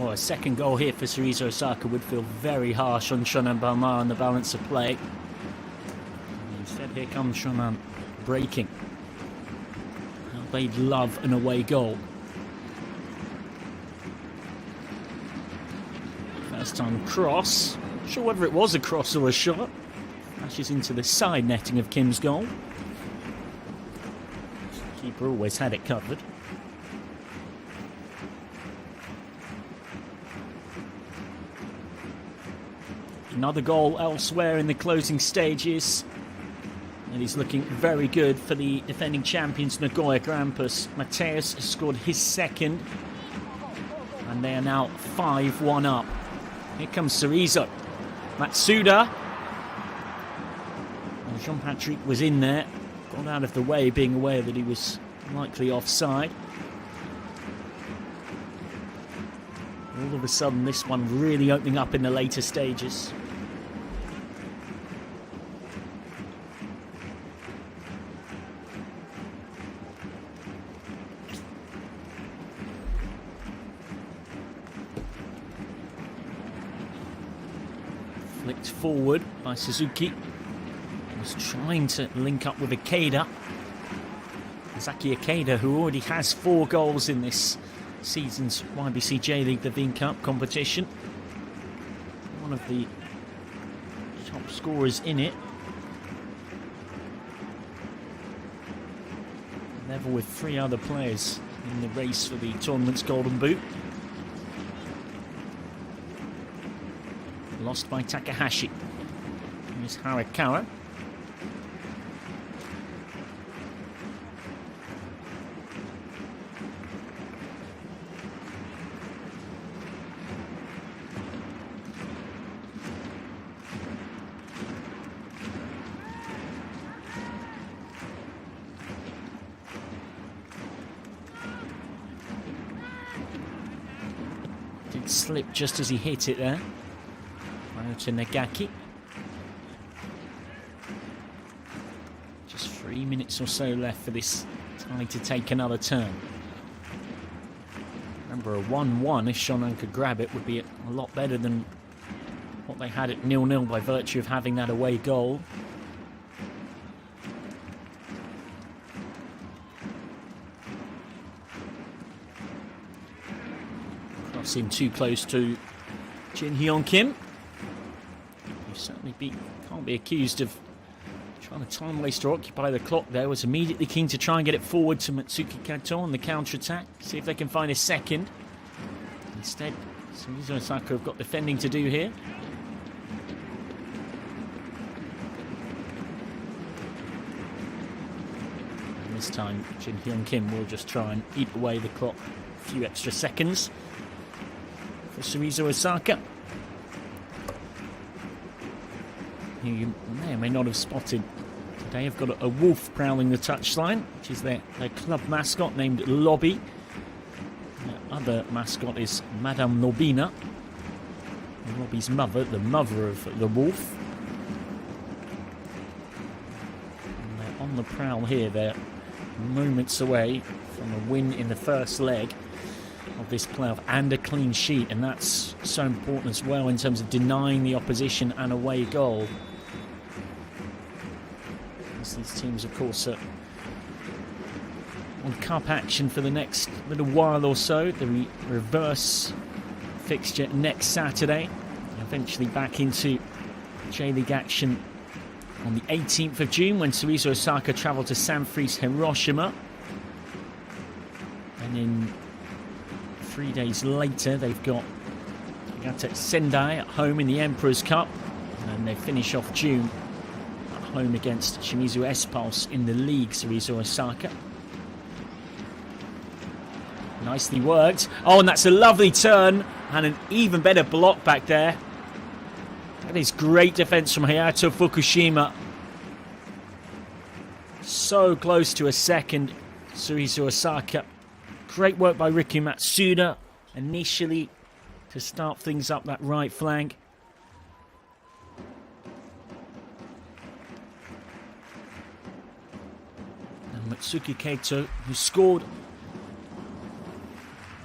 Speaker 5: Well, a second goal here for Cerezo Osaka would feel very harsh on Shonan Bellmare on the balance of play. Instead, here comes Shonan breaking. They'd love an away goal. First time cross. Not sure whether it was a cross or a shot. Flashes into the side netting of Kim's goal. Keeper always had it covered. Another goal elsewhere in the closing stages. And he's looking very good for the defending champions Nagoya Grampus. Mateus has scored his second. And they are now 5-1 up. Here comes Cerezo. Matsuda. And Jean-Patrick was in there. Got out of the way, being aware that he was likely offside. All of a sudden, this one really opening up in the later stages. Flicked forward by Suzuki. Was trying to link up with Ikeda. Zaki Ikeda, who already has 4 goals in this season's YBC J.League Levain Cup competition. One of the top scorers in it. Level with 3 other players in the race for the tournament's Golden Boot. Lost by Takahashi. Here's Harakawa. Did slip just as he hit it there. To Nagaki. Just 3 minutes or so left for this tie to take another turn. Remember, a 1-1, if Shonan could grab it, would be a lot better than what they had at 0-0 by virtue of having that away goal. Crossing too close to Jin Hyun Kim. Certainly can't be accused of trying to time waste or occupy the clock there. Was immediately keen to try and get it forward to Matsuki Kato on the counter-attack. See if they can find a second. Instead, Cerezo Osaka have got defending to do here. And this time, Jin Hyun Kim will just try and eat away the clock a few extra seconds for Cerezo Osaka. You may or may not have spotted today have got a wolf prowling the touchline, which is their club mascot named Lobby. Their other mascot is Madame Lobina, Lobby's mother, the mother of the wolf. And they're on the prowl here. They're moments away from a win in the first leg of this playoff and a clean sheet, and that's so important as well in terms of denying the opposition an away goal. These teams, of course, are on cup action for the next little while or so. The reverse fixture next Saturday. Eventually back into J-League action on the 18th of June when Cerezo Osaka travel to Sanfrecce Hiroshima. And then 3 days later, they've got Sendai at home in the Emperor's Cup. And they finish off June home against Shimizu S-Pulse in the league, Cerezo Osaka. Nicely worked. Oh, and that's a lovely turn and an even better block back there. That is great defense from Hayato Fukushima. So close to a second, Cerezo Osaka. Great work by Riku Matsuda initially to start things up that right flank. Matsuki Kato, who scored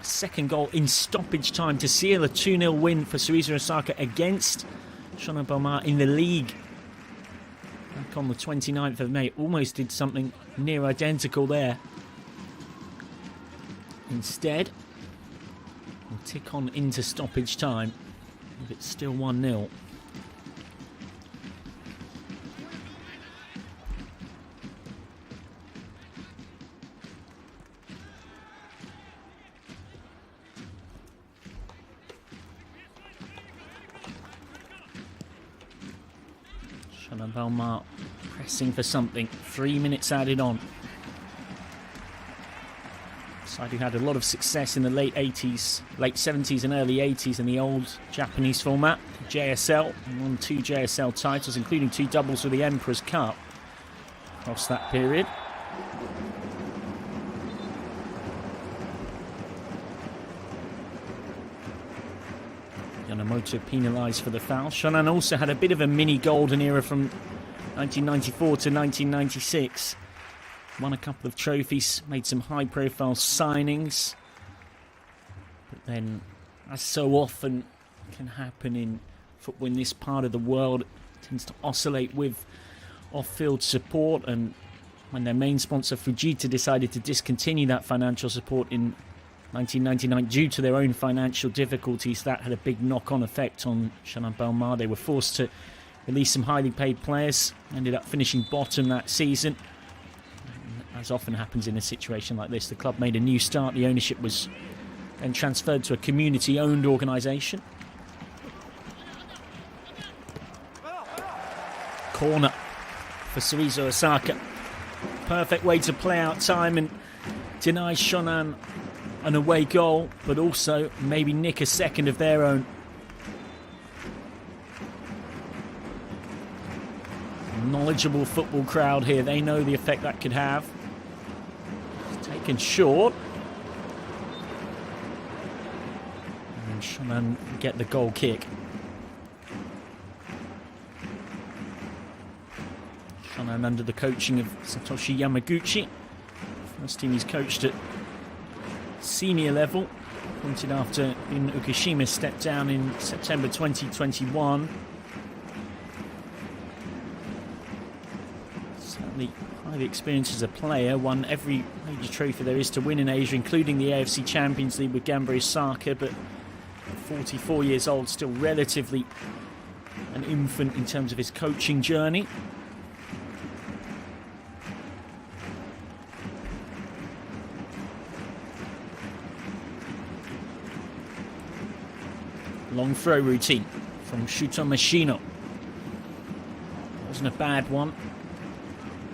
Speaker 5: second goal in stoppage time to seal a 2-0 win for Cerezo Osaka against Shonan Bellmare in the league. Back on the 29th of May, almost did something near identical there. Instead, we'll tick on into stoppage time if it's still 1-0. Shonan Bellmare pressing for something. 3 minutes added on. Side who had a lot of success in the late 70s and early 80s in the old Japanese format. JSL, won 2 JSL titles, including 2 doubles with the Emperor's Cup across that period. Yamamoto penalised for the foul. Shonan also had a bit of a mini golden era from 1994 to 1996. Won a couple of trophies, made some high-profile signings. But then, as so often can happen in football in this part of the world, it tends to oscillate with off-field support. And when their main sponsor, Fujita, decided to discontinue that financial support in 1999 due to their own financial difficulties, that had a big knock-on effect on Shonan Bellmare. They were forced to release some highly paid players, ended up finishing bottom that season. As often happens in a situation like this, the club made a new start. The ownership was then transferred to a community-owned organisation. Corner for Cerezo Osaka. Perfect way to play out time and deny Shonan an away goal, but also maybe nick a second of their own. Knowledgeable football crowd here. They know the effect that could have. Taken short. And Shonan get the goal kick. Shonan under the coaching of Satoshi Yamaguchi. First team he's coached at senior level. Appointed after In Ukishima stepped down in September 2021. Certainly highly experienced as a player, won every major trophy there is to win in Asia, including the AFC Champions League with Gambari Osaka, but 44 years old, still relatively an infant in terms of his coaching journey. Long throw routine from Shuto Mashino. Wasn't a bad one.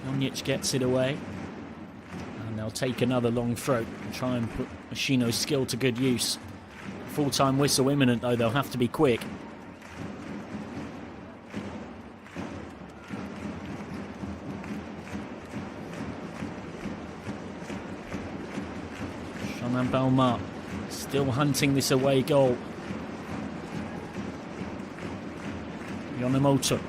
Speaker 5: Onyic gets it away. And they'll take another long throw and try and put Mashino's skill to good use. Full-time whistle imminent, though. They'll have to be quick. Shonan Bellmare still hunting this away goal. Yonemoto.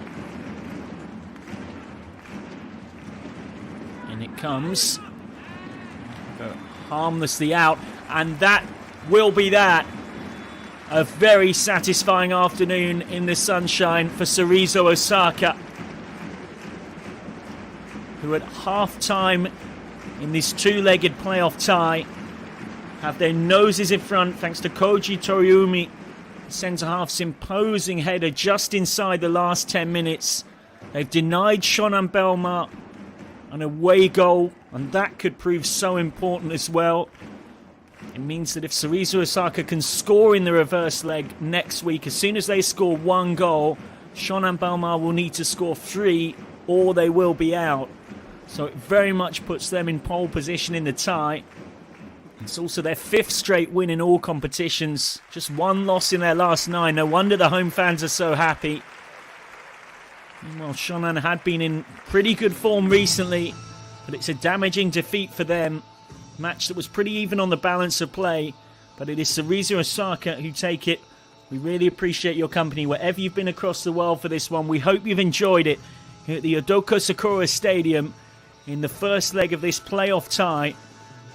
Speaker 5: And it comes. Harmlessly out. And that will be that. A very satisfying afternoon in the sunshine for Cerezo Osaka, who at half-time in this two-legged playoff tie have their noses in front thanks to Koji Toriumi. Centre-half's imposing header just inside the last 10 minutes. They've denied Shonan Bellmare an away goal, and that could prove so important as well. It means that if Cerezo Osaka can score in the reverse leg next week, as soon as they score one goal, Shonan Bellmare will need to score 3 or they will be out. So it very much puts them in pole position in the tie. It's also their 5th straight win in all competitions. Just 1 loss in their last 9. No wonder the home fans are so happy. Meanwhile, Shonan had been in pretty good form recently, but it's a damaging defeat for them. Match that was pretty even on the balance of play, but it is Cerezo Osaka who take it. We really appreciate your company wherever you've been across the world for this one. We hope you've enjoyed it here at the Yodoko Sakura Stadium in the first leg of this playoff tie,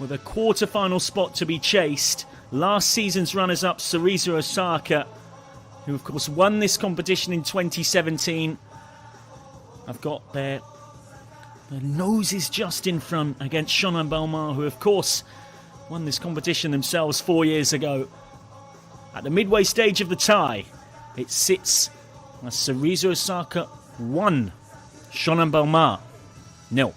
Speaker 5: with a quarter-final spot to be chased last season's runners-up Cerezo Osaka, who of course won this competition in 2017. I've got their noses just in front against Shonan Bellmare, who of course won this competition themselves 4 years ago. At the midway stage of the tie, it sits as Cerezo Osaka 1, Shonan Bellmare 0.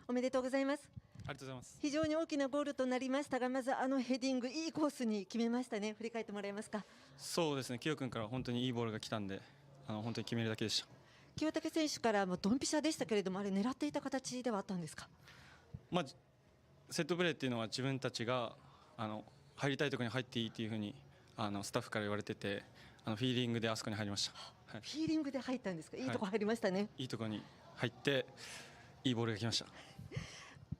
Speaker 1: おめでとうございます。
Speaker 9: ありがとうございます。
Speaker 1: 非常に大きなゴールとなりましたが、まずヘディングいいコースに決めましたね。振り返ってもらえますか。
Speaker 9: そうですね、清君から本当にいいボールが来たんで、本当に決めるだけでした。
Speaker 1: 清武選手からもドンピシャでしたけれども、あれ狙っていた形ではあったんですか。
Speaker 9: セットプレーっていうのは自分たちが入りたいところに入っていいっていうふうにスタッフから言われてて、フィーリングであそこに入りました。はい、
Speaker 1: フィーリングで入ったんですか。いいとこ入りましたね。
Speaker 9: いいところに入っていいボールが来ました。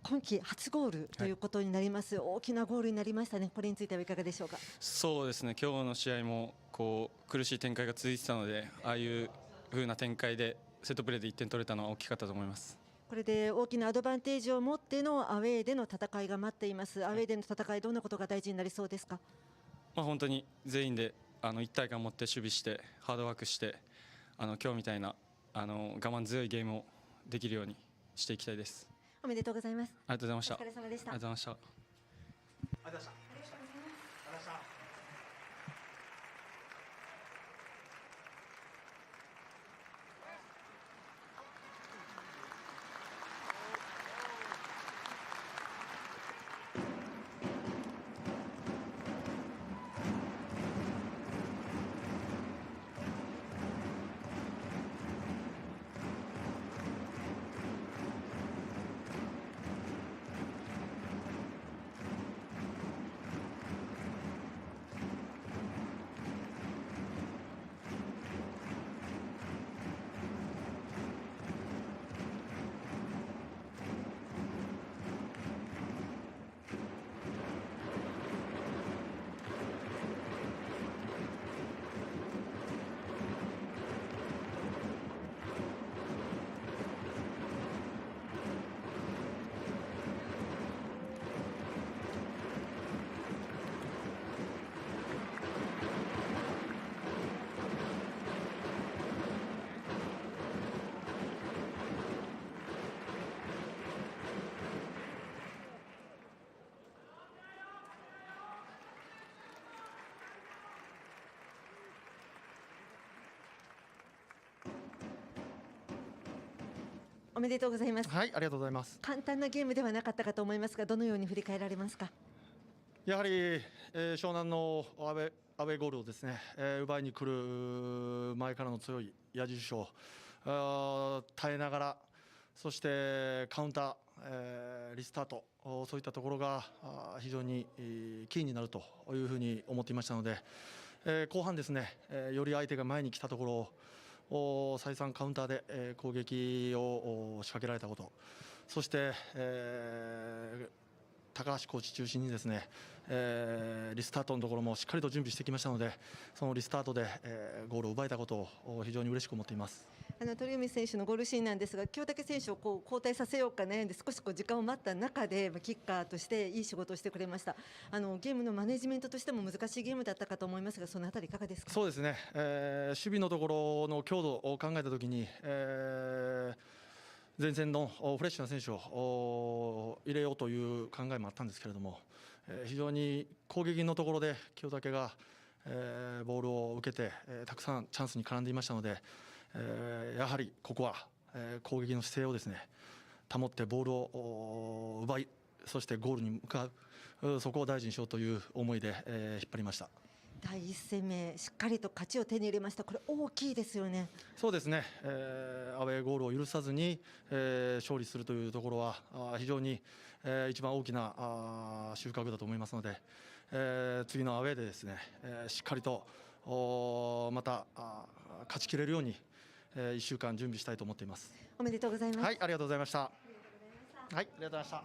Speaker 1: 今季初ゴールということになります、大きなゴールになりましたね。これについてはいかがでしょうか。
Speaker 9: そうですね、今日の試合も苦しい展開が続いてたので、ああいう風な展開でセットプレーで1点取れたのは大きかったと思います。
Speaker 1: これで大きなアドバンテージを持ってのアウェーでの戦いが待っています。アウェーでの戦い、どんなことが大事になりそうですか。
Speaker 9: 本当に全員で一体感を持って守備してハードワークして今日みたいな我慢強いゲームをできるようにしていきたいです。
Speaker 1: おめでとうございます。
Speaker 9: ありがとうございました。
Speaker 1: お疲れ様でした。
Speaker 9: ありがとうございました。
Speaker 2: ありがとうございました。
Speaker 1: おめでとうございます。
Speaker 2: はい、ありがとうございます。
Speaker 1: 簡単なゲームではなかったかと思いますが、どのように振り返られますか。
Speaker 2: やはり、湘南のアウェーゴールをですね、奪いに来る前からの強い矢印を耐えながら、そしてカウンター、リスタート、そういったところが非常にキーになるというふうに思っていましたので、後半ですね、より相手が前に来たところを再三カウンターで攻撃を仕掛けられたこと、そして高橋コーチ中心にですね、リスタートのところもしっかりと準備してきましたので、そのリスタートで、ゴールを奪えたことを非常に嬉しく思っています。
Speaker 1: 鳥海選手のゴールシーンなんですが、清武選手を交代させようか悩んで少し時間を待った中でキッカーとしていい仕事をしてくれました。ゲームのマネジメントとしても難しいゲームだったかと思いますが、そのあたりいかがですか？
Speaker 2: そうですね、守備のところの強度を考えたときに、前線のフレッシュな選手を入れようという考えもあったんですけれども、非常に攻撃のところで清武が、ボールを受けて、たくさんチャンスに絡んでいましたので、やはりここは、攻撃の姿勢をですね保ってボールを奪い、そしてゴールに向かう、そこを大事にしようという思いで、引っ張りました。
Speaker 1: 第1戦目しっかりと勝ちを手に入れました。これ大きいですよね。
Speaker 2: そうですね、アウェーゴールを許さずに、勝利するというところは非常に、一番大きな収穫だと思いますので、次のアウェーでですね、しっかりとまた勝ちきれるように、1週間準備したいと思っています。
Speaker 1: おめでとうございます。
Speaker 2: はい、ありがとうございました。はい、ありがとうございました。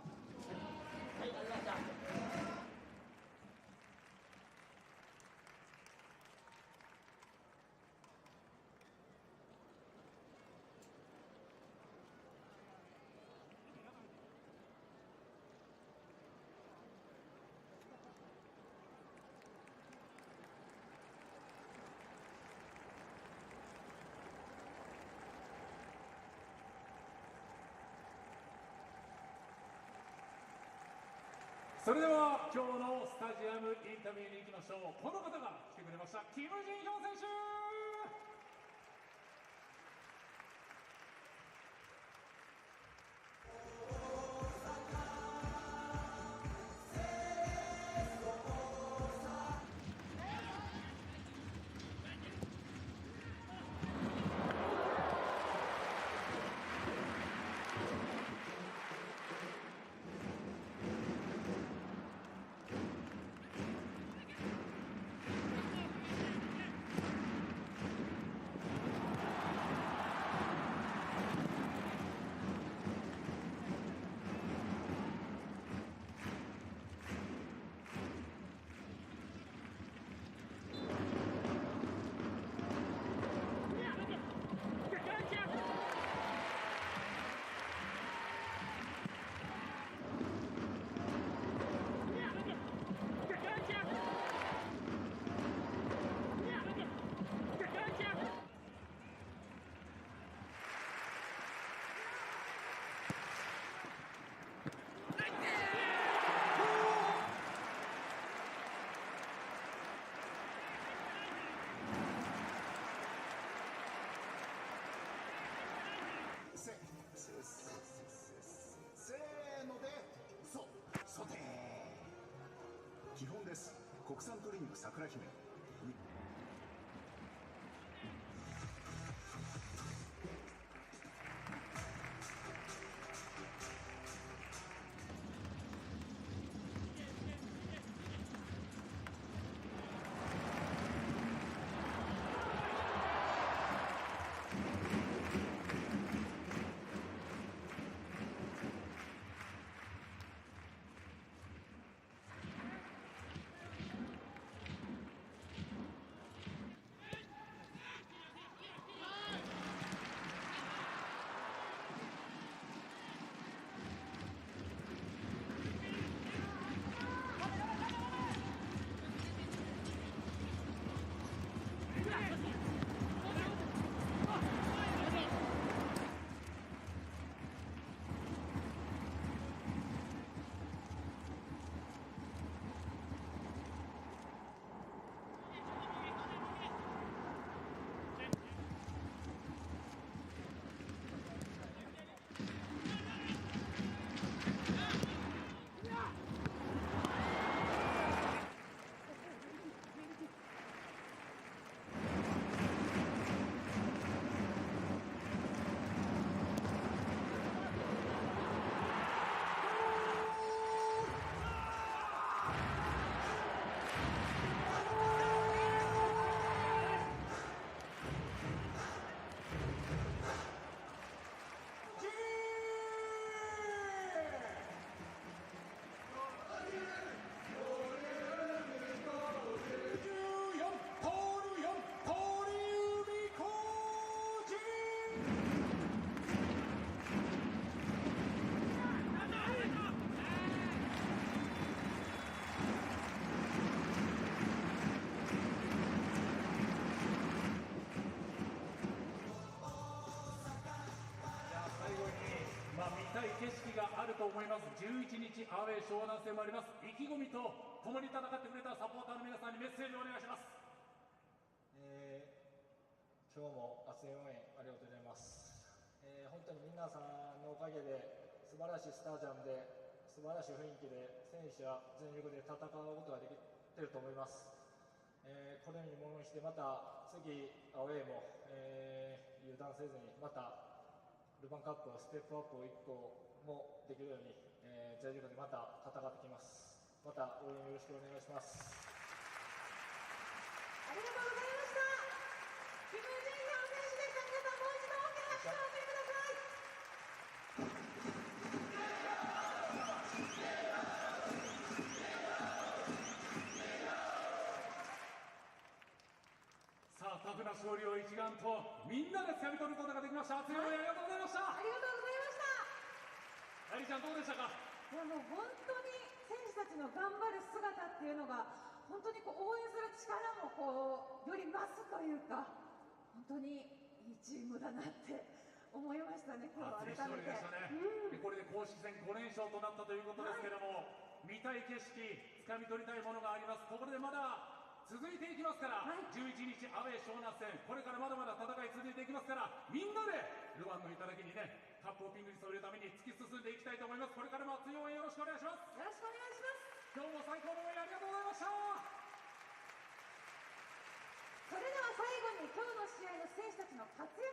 Speaker 3: それでは今日のスタジアムインタビューに行きましょう。この方が来てくれました。キム・ジンヒョン選手。
Speaker 8: せーので、ソテー。基本です。国産鶏肉桜姫。
Speaker 3: と思います。11日アウェー湘南戦もあります。意気込みと共に戦ってくれたサポーターの皆さんにメッセージをお願いします。
Speaker 10: 今日も熱い応援ありがとうございます。本当に皆さんのおかげで素晴らしいスタジアムで素晴らしい雰囲気で選手は全力で戦うことができていると思います。これにものにしてまた次アウェーも、油断せずにまたルヴァンカップをステップアップを1個もできるように、J リーグでまた戦ってきます。また応援よろしくお願いします。
Speaker 6: ありがとうございました。キム・ジンヒョン選手でした。皆さんもう一度大きな拍手をお送りください。
Speaker 3: さあタフな勝利を一丸とみんなで掴み取ることができました。熱い応援ありがとうございました。
Speaker 6: ありがとうございました。
Speaker 3: アリちゃんどうでしたか。
Speaker 6: いやもう本当に選手たちの頑張る姿っていうのが本当にこう応援する力もこうより増すというか本当にいいチームだなって思いましたね。今日は改めて。
Speaker 3: これで公式戦5連勝となったということですけれども、見たい景色掴み取りたいものがあります。ここでまだ続いていきますから、11日アウェー湘南戦これからまだまだ戦い続いていきますから、みんなでルヴァンの頂にねカップをピンクに添えるために突き進んでいきたいと思います。これからも熱い応援よろしくお願いします。
Speaker 6: よろしくお願いします。
Speaker 3: 今日も最高の応援ありがとうございました。
Speaker 6: それでは最後に今日の試合の選手たちの活躍